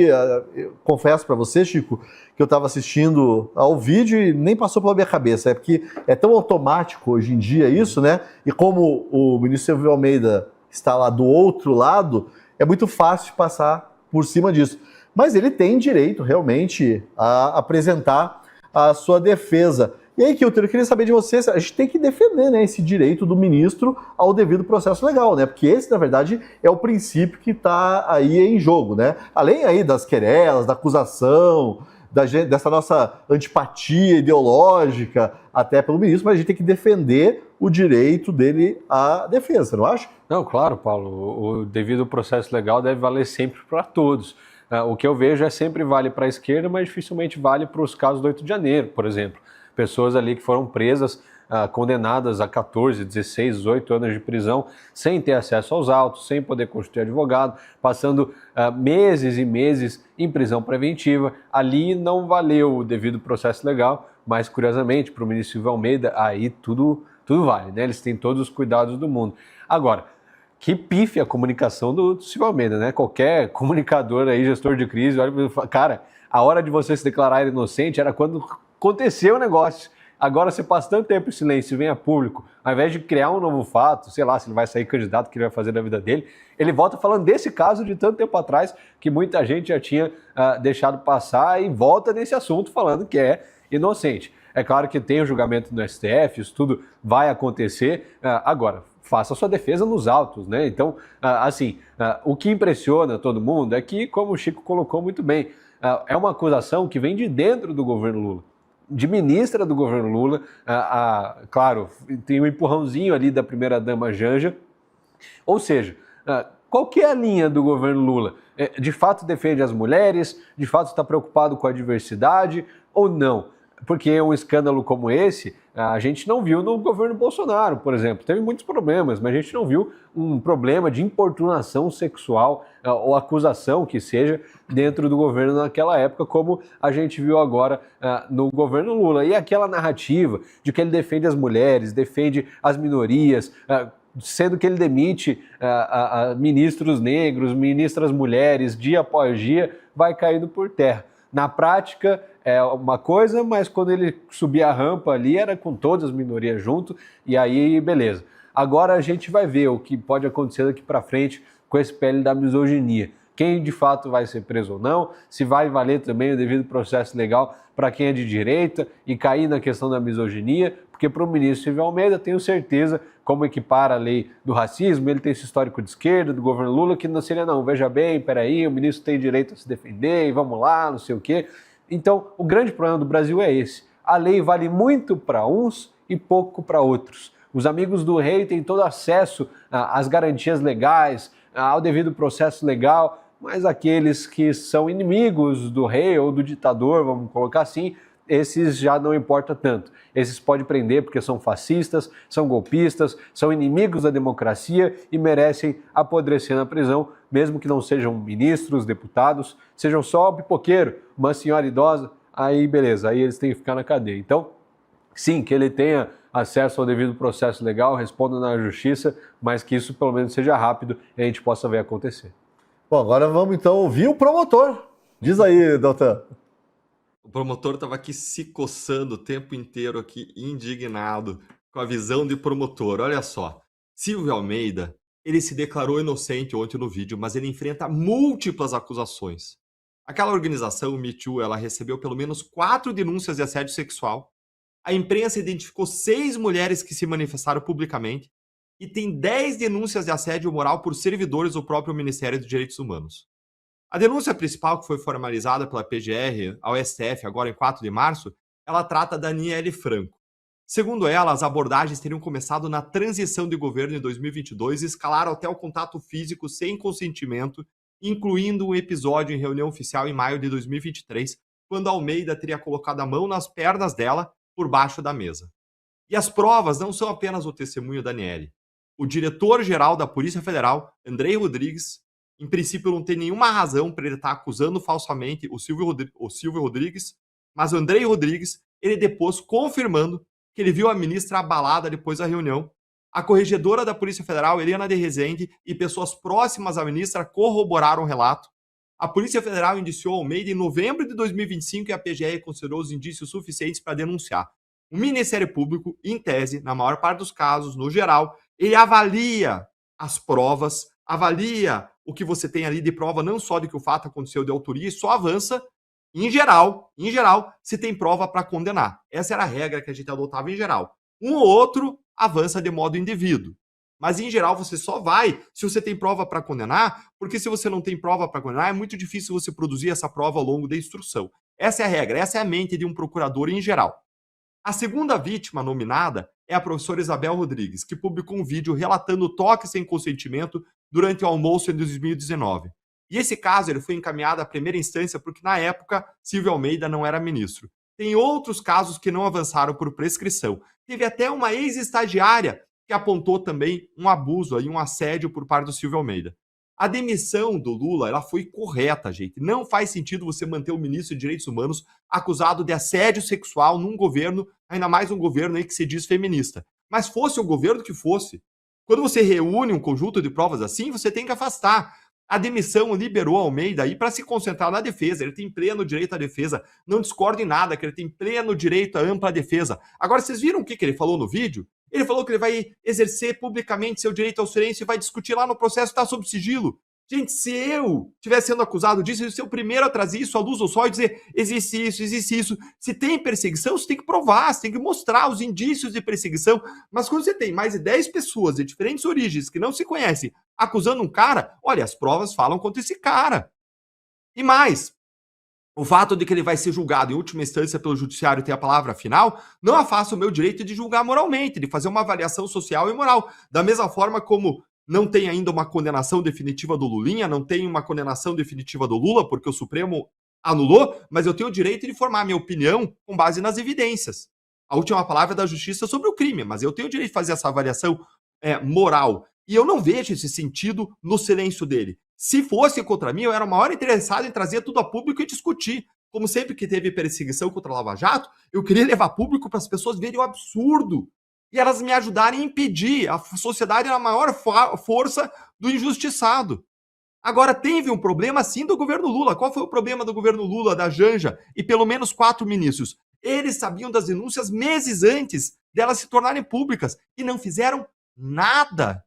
eu confesso para você, Chico, que eu estava assistindo ao vídeo e nem passou pela minha cabeça, porque é tão automático hoje em dia isso, né? E como o ministro Silvio Almeida está lá do outro lado, é muito fácil passar por cima disso. Mas ele tem direito, realmente, a apresentar a sua defesa. E aí, Kilton, eu queria saber de você, a gente tem que defender, né, esse direito do ministro ao devido processo legal, né? Porque esse, na verdade, é o princípio que está aí em jogo, né? Além aí das querelas, da acusação, dessa nossa antipatia ideológica até pelo ministro, mas a gente tem que defender o direito dele à defesa, não acha? Não, claro, Paulo. O devido processo legal deve valer sempre para todos. O que eu vejo sempre vale para a esquerda, mas dificilmente vale para os casos do 8 de janeiro, por exemplo. Pessoas ali que foram presas, condenadas a 14, 16, 18 anos de prisão, sem ter acesso aos autos, sem poder constituir advogado, passando meses e meses em prisão preventiva. Ali não valeu o devido processo legal, mas curiosamente, para o ministro Silvio Almeida, aí tudo vale, né? Eles têm todos os cuidados do mundo. Agora, que pife a comunicação do Silvio Almeida, né? Qualquer comunicador aí, gestor de crise, olha e fala, cara, a hora de você se declarar inocente era quando aconteceu o negócio. Agora você passa tanto tempo em silêncio e vem a público, ao invés de criar um novo fato, sei lá, se ele vai sair candidato, o que ele vai fazer da vida dele, ele volta falando desse caso de tanto tempo atrás que muita gente já tinha deixado passar e volta nesse assunto falando que é inocente. É claro que tem o julgamento no STF, isso tudo vai acontecer. Agora, faça a sua defesa nos autos, né? Então, o que impressiona todo mundo é que, como o Chico colocou muito bem, é uma acusação que vem de dentro do governo Lula, de ministra do governo Lula. Claro, tem um empurrãozinho ali da primeira-dama Janja. Ou seja, qual que é a linha do governo Lula? De fato defende as mulheres? De fato está preocupado com a diversidade ou não? Porque um escândalo como esse, a gente não viu no governo Bolsonaro, por exemplo. Teve muitos problemas, mas a gente não viu um problema de importunação sexual ou acusação que seja dentro do governo naquela época, como a gente viu agora no governo Lula. E aquela narrativa de que ele defende as mulheres, defende as minorias, sendo que ele demite ministros negros, ministras mulheres, dia após dia, vai caindo por terra. Na prática é uma coisa, mas quando ele subir a rampa ali era com todas as minorias junto, e aí beleza. Agora a gente vai ver o que pode acontecer daqui para frente com esse PL da misoginia. Quem de fato vai ser preso ou não, se vai valer também o devido processo legal para quem é de direita e cair na questão da misoginia, porque para o ministro Silvio Almeida, tenho certeza, como equipara a lei do racismo, ele tem esse histórico de esquerda, do governo Lula, que não seria não, veja bem, peraí, o ministro tem direito a se defender, e vamos lá, não sei o quê. Então, o grande problema do Brasil é esse. A lei vale muito para uns e pouco para outros. Os amigos do rei têm todo acesso às garantias legais, ao devido processo legal, mas aqueles que são inimigos do rei ou do ditador, vamos colocar assim, esses já não importa tanto. Esses pode prender porque são fascistas, são golpistas, são inimigos da democracia e merecem apodrecer na prisão, mesmo que não sejam ministros, deputados, sejam só um pipoqueiro, uma senhora idosa, aí beleza, aí eles têm que ficar na cadeia. Então, sim, que ele tenha acesso ao devido processo legal, responda na justiça, mas que isso pelo menos seja rápido e a gente possa ver acontecer. Bom, agora vamos então ouvir o promotor. Diz aí, doutor. O promotor estava aqui se coçando o tempo inteiro aqui, indignado com a visão de promotor. Olha só, Silvio Almeida, ele se declarou inocente ontem no vídeo, mas ele enfrenta múltiplas acusações. Aquela organização, o Me Too, ela recebeu pelo menos 4 denúncias de assédio sexual. A imprensa identificou 6 mulheres que se manifestaram publicamente e tem 10 denúncias de assédio moral por servidores do próprio Ministério dos Direitos Humanos. A denúncia principal, que foi formalizada pela PGR ao STF agora em 4 de março, ela trata da Aniele Franco. Segundo ela, as abordagens teriam começado na transição de governo em 2022 e escalaram até o contato físico sem consentimento, incluindo um episódio em reunião oficial em maio de 2023, quando Almeida teria colocado a mão nas pernas dela por baixo da mesa. E as provas não são apenas o testemunho da Aniele. O diretor-geral da Polícia Federal, Andrei Rodrigues, em princípio não tem nenhuma razão para ele estar acusando falsamente o Silvio Rodrigues, mas o Andrei Rodrigues, ele depôs confirmando que ele viu a ministra abalada depois da reunião. A corregedora da Polícia Federal, Helena de Rezende, e pessoas próximas à ministra corroboraram o relato. A Polícia Federal indiciou Almeida em novembro de 2025 e a PGR considerou os indícios suficientes para denunciar. O Ministério Público, em tese, na maior parte dos casos, no geral, ele avalia as provas, avalia o que você tem ali de prova, não só de que o fato aconteceu de autoria, e só avança, em geral, se tem prova para condenar. Essa era a regra que a gente adotava em geral. Um ou outro avança de modo indevido. Mas, em geral, você só vai se você tem prova para condenar, porque se você não tem prova para condenar, é muito difícil você produzir essa prova ao longo da instrução. Essa é a regra, essa é a mente de um procurador em geral. A segunda vítima nominada é a professora Isabel Rodrigues, que publicou um vídeo relatando toque sem consentimento durante o almoço em 2019. E esse caso ele foi encaminhado à primeira instância porque, na época, Silvio Almeida não era ministro. Tem outros casos que não avançaram por prescrição. Teve até uma ex-estagiária que apontou também um abuso, um assédio por parte do Silvio Almeida. A demissão do Lula ela foi correta, gente. Não faz sentido você manter o ministro de Direitos Humanos acusado de assédio sexual num governo, ainda mais um governo aí que se diz feminista. Mas fosse o governo que fosse, quando você reúne um conjunto de provas assim, você tem que afastar. A demissão liberou Almeida aí para se concentrar na defesa. Ele tem pleno direito à defesa. Não discordo em nada, que ele tem pleno direito à ampla defesa. Agora, vocês viram o que ele falou no vídeo? Ele falou que ele vai exercer publicamente seu direito ao silêncio e vai discutir lá no processo, está sob sigilo. Gente, se eu estivesse sendo acusado disso, eu ia ser o primeiro a trazer isso à luz do sol e dizer existe isso. Se tem perseguição, você tem que provar, você tem que mostrar os indícios de perseguição. Mas quando você tem mais de 10 pessoas de diferentes origens que não se conhecem acusando um cara, olha, as provas falam contra esse cara. E mais, o fato de que ele vai ser julgado em última instância pelo judiciário e ter a palavra final, não afasta o meu direito de julgar moralmente, de fazer uma avaliação social e moral. Da mesma forma como não tem ainda uma condenação definitiva do Lulinha, não tem uma condenação definitiva do Lula, porque o Supremo anulou, mas eu tenho o direito de formar minha opinião com base nas evidências. A última palavra é da justiça sobre o crime, mas eu tenho o direito de fazer essa avaliação moral. E eu não vejo esse sentido no silêncio dele. Se fosse contra mim, eu era o maior interessado em trazer tudo a público e discutir. Como sempre que teve perseguição contra a Lava Jato, eu queria levar público para as pessoas verem o absurdo. E elas me ajudarem a impedir. A sociedade é a maior força do injustiçado. Agora, teve um problema sim do governo Lula. Qual foi o problema do governo Lula, da Janja e pelo menos 4 ministros? Eles sabiam das denúncias meses antes delas se tornarem públicas e não fizeram nada.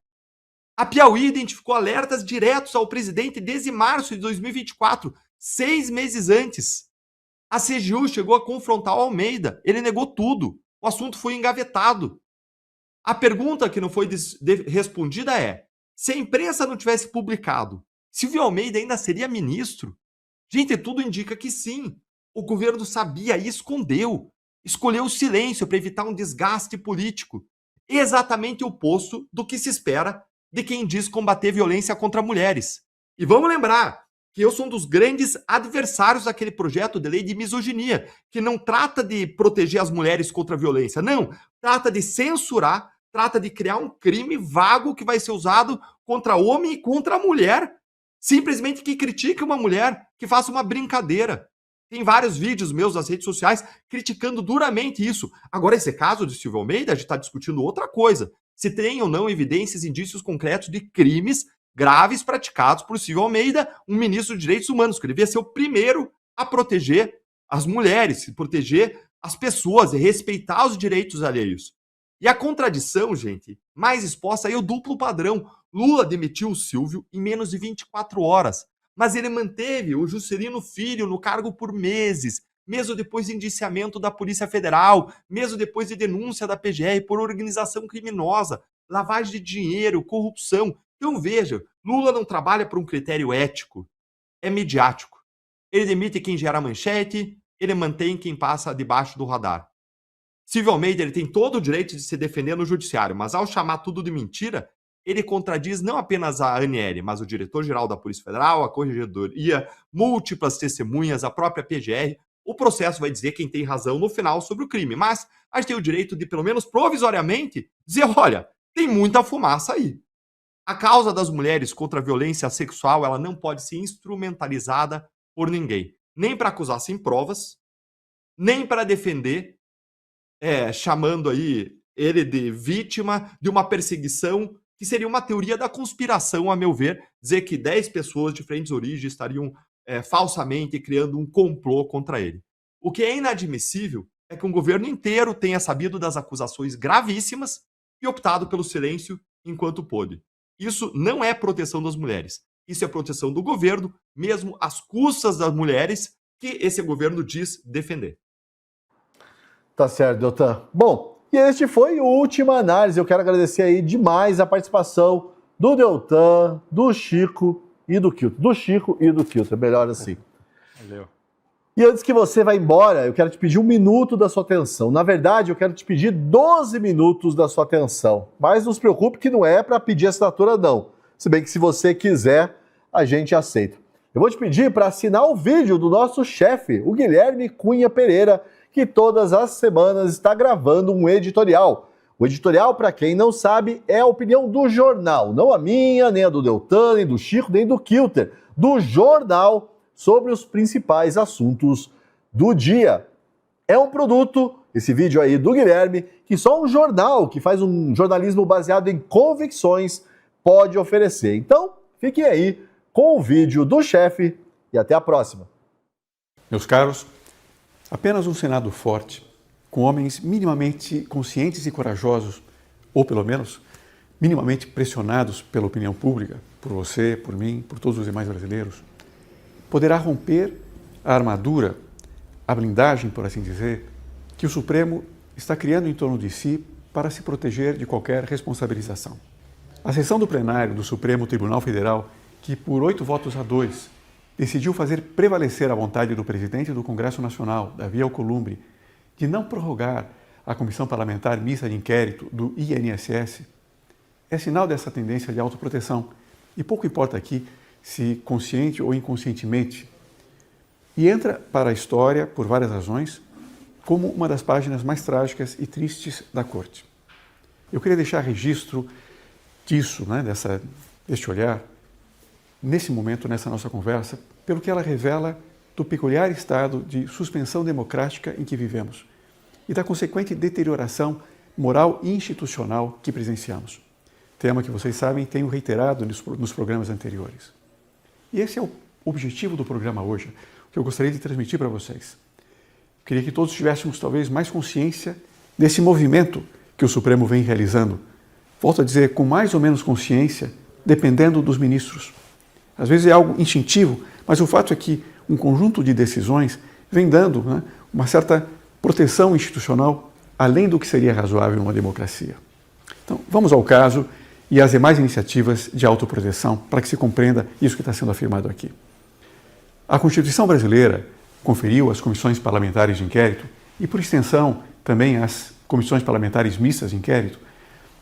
A Piauí identificou alertas diretos ao presidente desde março de 2024, 6 meses antes. A CGU chegou a confrontar o Almeida. Ele negou tudo. O assunto foi engavetado. A pergunta que não foi respondida é: se a imprensa não tivesse publicado, Silvio Almeida ainda seria ministro? Gente, tudo indica que sim. O governo sabia e escondeu. Escolheu o silêncio para evitar um desgaste político. exatamente o oposto do que se espera de quem diz combater violência contra mulheres. E vamos lembrar que eu sou um dos grandes adversários daquele projeto de lei de misoginia, que não trata de proteger as mulheres contra a violência, não, trata de censurar, trata de criar um crime vago que vai ser usado contra homem e contra mulher, simplesmente que critique uma mulher, que faça uma brincadeira. Tem vários vídeos meus nas redes sociais criticando duramente isso. Agora, esse caso de Silvio Almeida, a gente está discutindo outra coisa. Se tem ou não evidências, indícios concretos de crimes graves praticados por Silvio Almeida, um ministro de Direitos Humanos, que devia ser o primeiro a proteger as mulheres, proteger as pessoas e respeitar os direitos alheios. E a contradição, gente, mais exposta aí é o duplo padrão. Lula demitiu o Silvio em menos de 24 horas, mas ele manteve o Juscelino Filho no cargo por meses, mesmo depois de indiciamento da Polícia Federal, mesmo depois de denúncia da PGR por organização criminosa, lavagem de dinheiro, corrupção. Então veja, Lula não trabalha por um critério ético, é midiático. Ele demite quem gera manchete, ele mantém quem passa debaixo do radar. Silvio Almeida, ele tem todo o direito de se defender no judiciário, mas ao chamar tudo de mentira, ele contradiz não apenas a Aniele, mas o diretor-geral da Polícia Federal, a Corregedoria, múltiplas testemunhas, a própria PGR. O processo vai dizer quem tem razão no final sobre o crime, mas a gente tem o direito de, pelo menos provisoriamente, dizer, olha, tem muita fumaça aí. A causa das mulheres contra a violência sexual, ela não pode ser instrumentalizada por ninguém, nem para acusar sem provas, nem para defender, chamando aí ele de vítima de uma perseguição que seria uma teoria da conspiração, a meu ver, dizer que 10 pessoas de diferentes origens estariam falsamente criando um complô contra ele. O que é inadmissível é que um governo inteiro tenha sabido das acusações gravíssimas e optado pelo silêncio enquanto pôde. Isso não é proteção das mulheres. Isso é proteção do governo, mesmo às custas das mulheres que esse governo diz defender. Tá certo, Deltan. Bom, e este foi o Última Análise. Eu quero agradecer aí demais a participação do Deltan, do Chico e do Kilton. Do Chico e do Kilton, melhor assim. Valeu. E antes que você vá embora, eu quero te pedir 1 minuto da sua atenção. Na verdade, eu quero te pedir 12 minutos da sua atenção. Mas não se preocupe que não é para pedir assinatura, não. Se bem que se você quiser, a gente aceita. Eu vou te pedir para assinar o vídeo do nosso chefe, o Guilherme Cunha Pereira, que todas as semanas está gravando um editorial. O editorial, para quem não sabe, é a opinião do jornal, não a minha, nem a do Deltan, nem do Chico, nem do Kilter, do jornal sobre os principais assuntos do dia. É um produto, esse vídeo aí do Guilherme, que só um jornal que faz um jornalismo baseado em convicções pode oferecer. Então, fiquem aí com o vídeo do chefe e até a próxima. Meus caros, apenas um Senado forte, com homens minimamente conscientes e corajosos, ou pelo menos minimamente pressionados pela opinião pública, por você, por mim, por todos os demais brasileiros, poderá romper a armadura, a blindagem, por assim dizer, que o Supremo está criando em torno de si para se proteger de qualquer responsabilização. A sessão do plenário do Supremo Tribunal Federal, que por 8-2 decidiu fazer prevalecer a vontade do presidente do Congresso Nacional, Davi Alcolumbre, de não prorrogar a Comissão Parlamentar Mista de Inquérito do INSS, é sinal dessa tendência de autoproteção. E pouco importa aqui se consciente ou inconscientemente. E entra para a história, por várias razões, como uma das páginas mais trágicas e tristes da Corte. Eu queria deixar registro disso, deste olhar, nesse momento, nessa nossa conversa, pelo que ela revela do peculiar estado de suspensão democrática em que vivemos e da consequente deterioração moral e institucional que presenciamos. Tema que vocês sabem, tenho reiterado nos programas anteriores. E esse é o objetivo do programa hoje, que eu gostaria de transmitir para vocês. Eu queria que todos tivéssemos talvez mais consciência desse movimento que o Supremo vem realizando. Volto a dizer, com mais ou menos consciência, dependendo dos ministros. Às vezes é algo instintivo, mas o fato é que um conjunto de decisões vem dando uma certa proteção institucional além do que seria razoável numa democracia. Então, vamos ao caso e às demais iniciativas de autoproteção para que se compreenda isso que está sendo afirmado aqui. A Constituição brasileira conferiu às comissões parlamentares de inquérito e, por extensão, também às comissões parlamentares mistas de inquérito,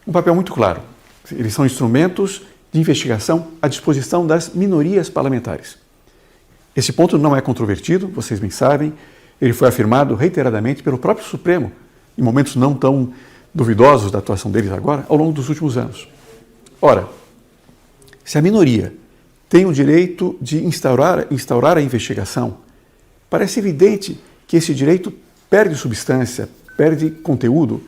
um papel muito claro. Eles são instrumentos de investigação à disposição das minorias parlamentares. Esse ponto não é controvertido, vocês bem sabem, ele foi afirmado reiteradamente pelo próprio Supremo, em momentos não tão duvidosos da atuação deles agora, ao longo dos últimos anos. Ora, se a minoria tem o direito de instaurar a investigação, parece evidente que esse direito perde substância, perde conteúdo,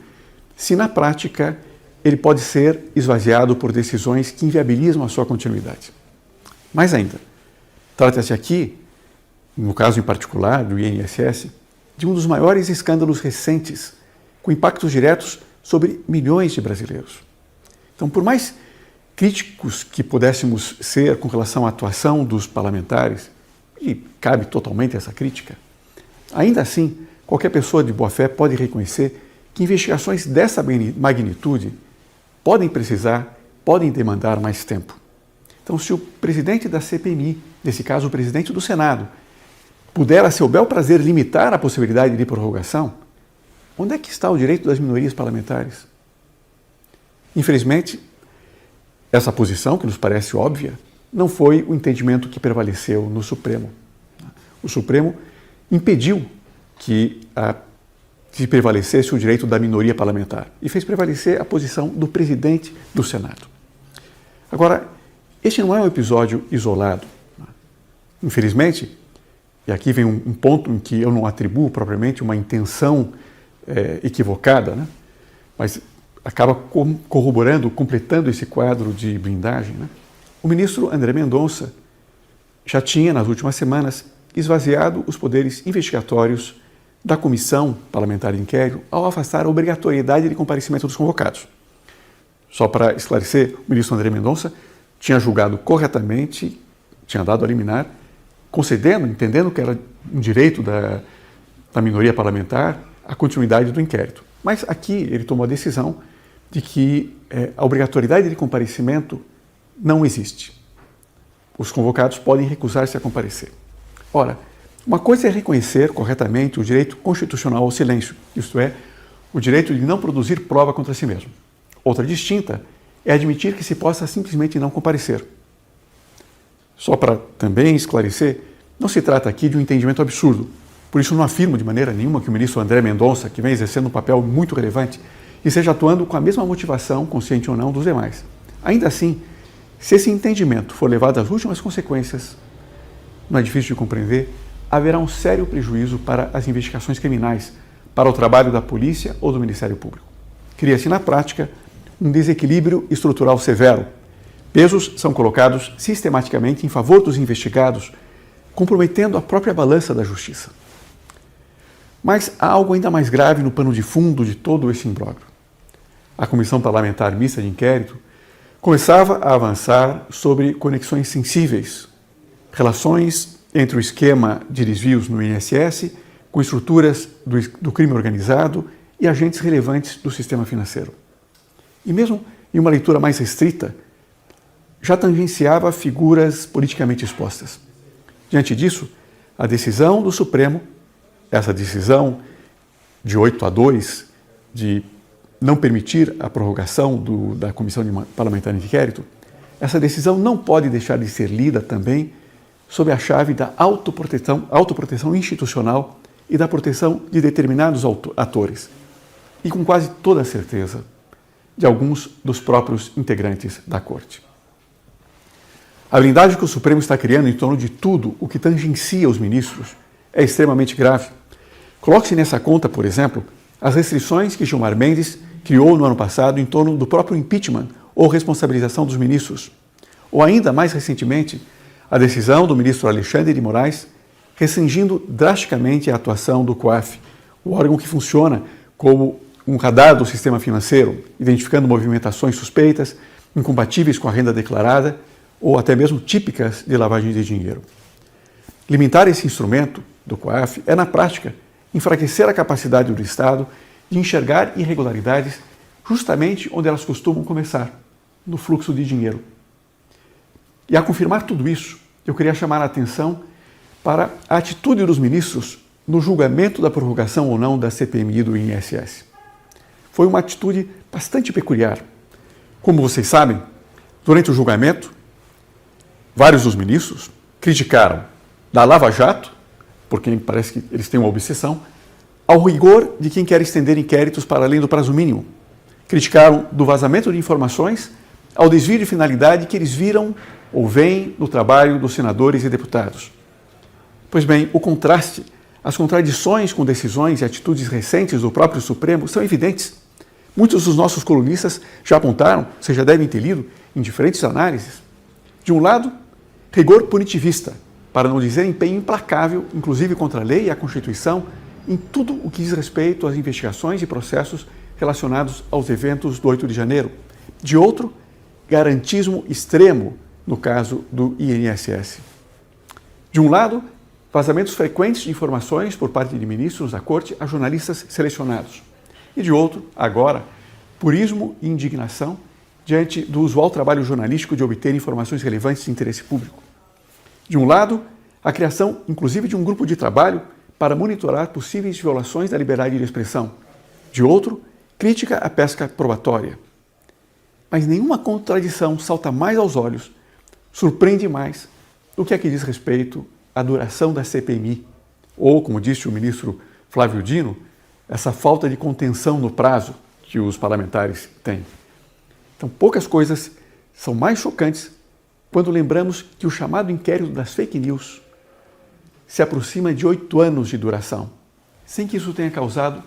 se na prática ele pode ser esvaziado por decisões que inviabilizam a sua continuidade. Mais ainda, trata-se aqui, no caso em particular do INSS, de um dos maiores escândalos recentes, com impactos diretos sobre milhões de brasileiros. Então, por mais críticos que pudéssemos ser com relação à atuação dos parlamentares, e cabe totalmente essa crítica, ainda assim, qualquer pessoa de boa fé pode reconhecer que investigações dessa magnitude podem precisar, podem demandar mais tempo. Então, se o presidente da CPMI, nesse caso o presidente do Senado, puder a seu bel prazer limitar a possibilidade de prorrogação, onde é que está o direito das minorias parlamentares? Infelizmente, essa posição, que nos parece óbvia, não foi o entendimento que prevaleceu no Supremo. O Supremo impediu que prevalecesse o direito da minoria parlamentar e fez prevalecer a posição do presidente do Senado. Agora, este não é um episódio isolado. Infelizmente, e aqui vem um ponto em que eu não atribuo propriamente uma intenção equivocada, né? Mas acaba corroborando, completando esse quadro de blindagem, né? O ministro André Mendonça já tinha, nas últimas semanas, esvaziado os poderes investigatórios da Comissão Parlamentar de Inquérito ao afastar a obrigatoriedade de comparecimento dos convocados. Só para esclarecer, o ministro André Mendonça tinha julgado corretamente, tinha dado a liminar, concedendo, entendendo que era um direito da minoria parlamentar a continuidade do inquérito. Mas aqui ele tomou a decisão de que a obrigatoriedade de comparecimento não existe. Os convocados podem recusar-se a comparecer. Ora, uma coisa é reconhecer corretamente o direito constitucional ao silêncio, isto é, o direito de não produzir prova contra si mesmo. Outra distinta é admitir que se possa simplesmente não comparecer. Só para também esclarecer, não se trata aqui de um entendimento absurdo. Por isso não afirmo de maneira nenhuma que o ministro André Mendonça, que vem exercendo um papel muito relevante, esteja atuando com a mesma motivação, consciente ou não, dos demais. Ainda assim, se esse entendimento for levado às últimas consequências, não é difícil de compreender, haverá um sério prejuízo para as investigações criminais, para o trabalho da polícia ou do Ministério Público. Cria-se, na prática, um desequilíbrio estrutural severo. Pesos são colocados sistematicamente em favor dos investigados, comprometendo a própria balança da justiça. Mas há algo ainda mais grave no pano de fundo de todo esse imbróglio. A Comissão Parlamentar Mista de Inquérito começava a avançar sobre conexões sensíveis, relações entre o esquema de desvios no INSS com estruturas do crime organizado e agentes relevantes do sistema financeiro. E mesmo em uma leitura mais restrita, já tangenciava figuras politicamente expostas. Diante disso, a decisão do Supremo, essa decisão de 8-2, de não permitir a prorrogação da Comissão Parlamentar de Inquérito, essa decisão não pode deixar de ser lida também sob a chave da autoproteção institucional e da proteção de determinados atores, e com quase toda a certeza de alguns dos próprios integrantes da Corte. A blindagem que o Supremo está criando em torno de tudo o que tangencia os ministros é extremamente grave. Coloque-se nessa conta, por exemplo, as restrições que Gilmar Mendes criou no ano passado em torno do próprio impeachment ou responsabilização dos ministros. Ou ainda mais recentemente, a decisão do ministro Alexandre de Moraes restringindo drasticamente a atuação do COAF, o órgão que funciona como um radar do sistema financeiro, identificando movimentações suspeitas, incompatíveis com a renda declarada ou até mesmo típicas de lavagem de dinheiro. Limitar esse instrumento do COAF é, na prática, enfraquecer a capacidade do Estado de enxergar irregularidades justamente onde elas costumam começar, no fluxo de dinheiro. E a confirmar tudo isso, eu queria chamar a atenção para a atitude dos ministros no julgamento da prorrogação ou não da CPMI do INSS. Foi uma atitude bastante peculiar. Como vocês sabem, durante o julgamento, vários dos ministros criticaram da Lava Jato, porque parece que eles têm uma obsessão, ao rigor de quem quer estender inquéritos para além do prazo mínimo. Criticaram do vazamento de informações ao desvio de finalidade que eles viram ou veem no trabalho dos senadores e deputados. Pois bem, o contraste, as contradições com decisões e atitudes recentes do próprio Supremo são evidentes. Muitos dos nossos colunistas já apontaram, vocês já devem ter lido em diferentes análises. De um lado, rigor punitivista, para não dizer empenho implacável, inclusive contra a lei e a Constituição, em tudo o que diz respeito às investigações e processos relacionados aos eventos do 8 de janeiro. De outro, garantismo extremo no caso do INSS. De um lado, vazamentos frequentes de informações por parte de ministros da Corte a jornalistas selecionados. E de outro, agora, purismo e indignação diante do usual trabalho jornalístico de obter informações relevantes de interesse público. De um lado, a criação, inclusive, de um grupo de trabalho para monitorar possíveis violações da liberdade de expressão. De outro, crítica à pesca probatória. Mas nenhuma contradição salta mais aos olhos, surpreende mais do que a que diz respeito à duração da CPMI, ou, como disse o ministro Flávio Dino, essa falta de contenção no prazo que os parlamentares têm. Então, poucas coisas são mais chocantes quando lembramos que o chamado inquérito das fake news se aproxima de 8 anos de duração, sem que isso tenha causado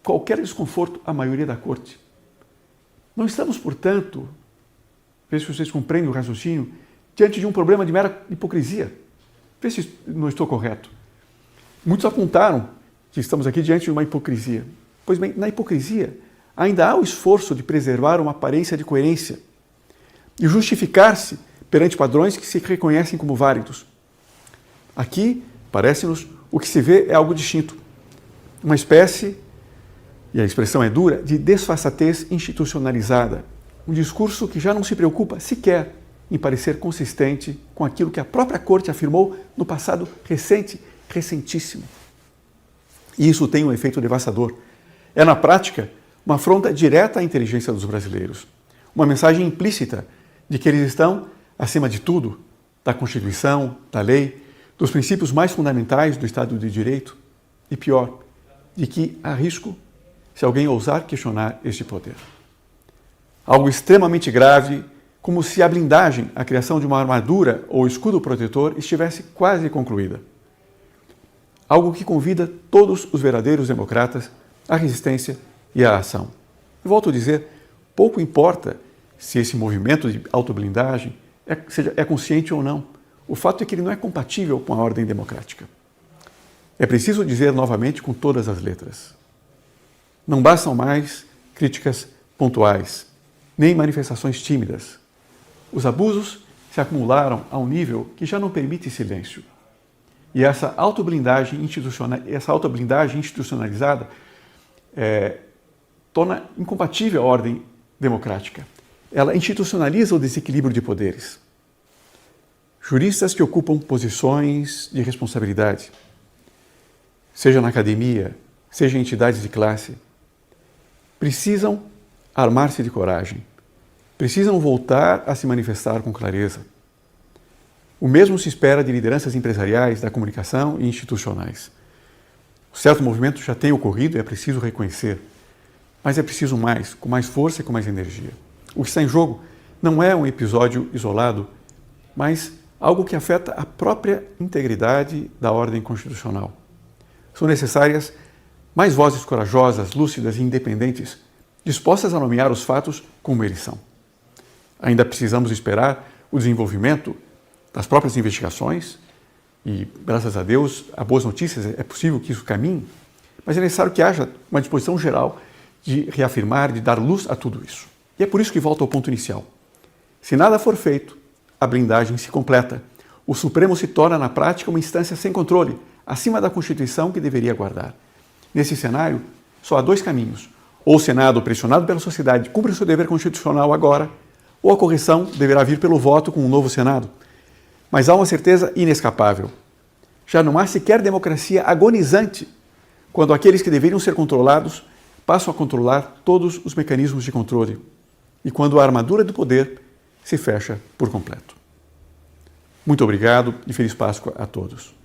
qualquer desconforto à maioria da Corte. Não estamos, portanto, vê se vocês compreendem o raciocínio, diante de um problema de mera hipocrisia. Vê se não estou correto. Muitos apontaram que estamos aqui diante de uma hipocrisia. Pois bem, na hipocrisia ainda há o esforço de preservar uma aparência de coerência e justificar-se perante padrões que se reconhecem como válidos. Aqui, parece-nos, o que se vê é algo distinto. Uma espécie, e a expressão é dura, de desfaçatez institucionalizada. Um discurso que já não se preocupa sequer em parecer consistente com aquilo que a própria Corte afirmou no passado recente, recentíssimo. E isso tem um efeito devastador. É, na prática, uma afronta direta à inteligência dos brasileiros. Uma mensagem implícita de que eles estão, acima de tudo, da Constituição, da lei, dos princípios mais fundamentais do Estado de Direito e, pior, de que há risco se alguém ousar questionar este poder. Algo extremamente grave, como se a blindagem, a criação de uma armadura ou escudo protetor estivesse quase concluída. Algo que convida todos os verdadeiros democratas à resistência e à ação. Eu volto a dizer, pouco importa se esse movimento de autoblindagem é consciente ou não. O fato é que ele não é compatível com a ordem democrática. É preciso dizer novamente com todas as letras. Não bastam mais críticas pontuais, nem manifestações tímidas. Os abusos se acumularam a um nível que já não permite silêncio. E essa autoblindagem institucionalizada torna incompatível a ordem democrática. Ela institucionaliza o desequilíbrio de poderes. Juristas que ocupam posições de responsabilidade, seja na academia, seja em entidades de classe, precisam armar-se de coragem, precisam voltar a se manifestar com clareza. O mesmo se espera de lideranças empresariais, da comunicação e institucionais. O certo movimento já tem ocorrido e é preciso reconhecer, mas é preciso mais, com mais força e com mais energia. O que está em jogo não é um episódio isolado, mas algo que afeta a própria integridade da ordem constitucional. São necessárias mais vozes corajosas, lúcidas e independentes, dispostas a nomear os fatos como eles são. Ainda precisamos esperar o desenvolvimento das próprias investigações e, graças a Deus, há boas notícias, é possível que isso caminhe, mas é necessário que haja uma disposição geral de reafirmar, de dar luz a tudo isso. E é por isso que volto ao ponto inicial. Se nada for feito, a blindagem se completa. O Supremo se torna, na prática, uma instância sem controle, acima da Constituição que deveria guardar. Nesse cenário, só há 2 caminhos. Ou o Senado, pressionado pela sociedade, cumpre o seu dever constitucional agora, ou a correção deverá vir pelo voto com um novo Senado. Mas há uma certeza inescapável. Já não há sequer democracia agonizante quando aqueles que deveriam ser controlados passam a controlar todos os mecanismos de controle. e quando a armadura do poder se fecha por completo. Muito obrigado e feliz Páscoa a todos.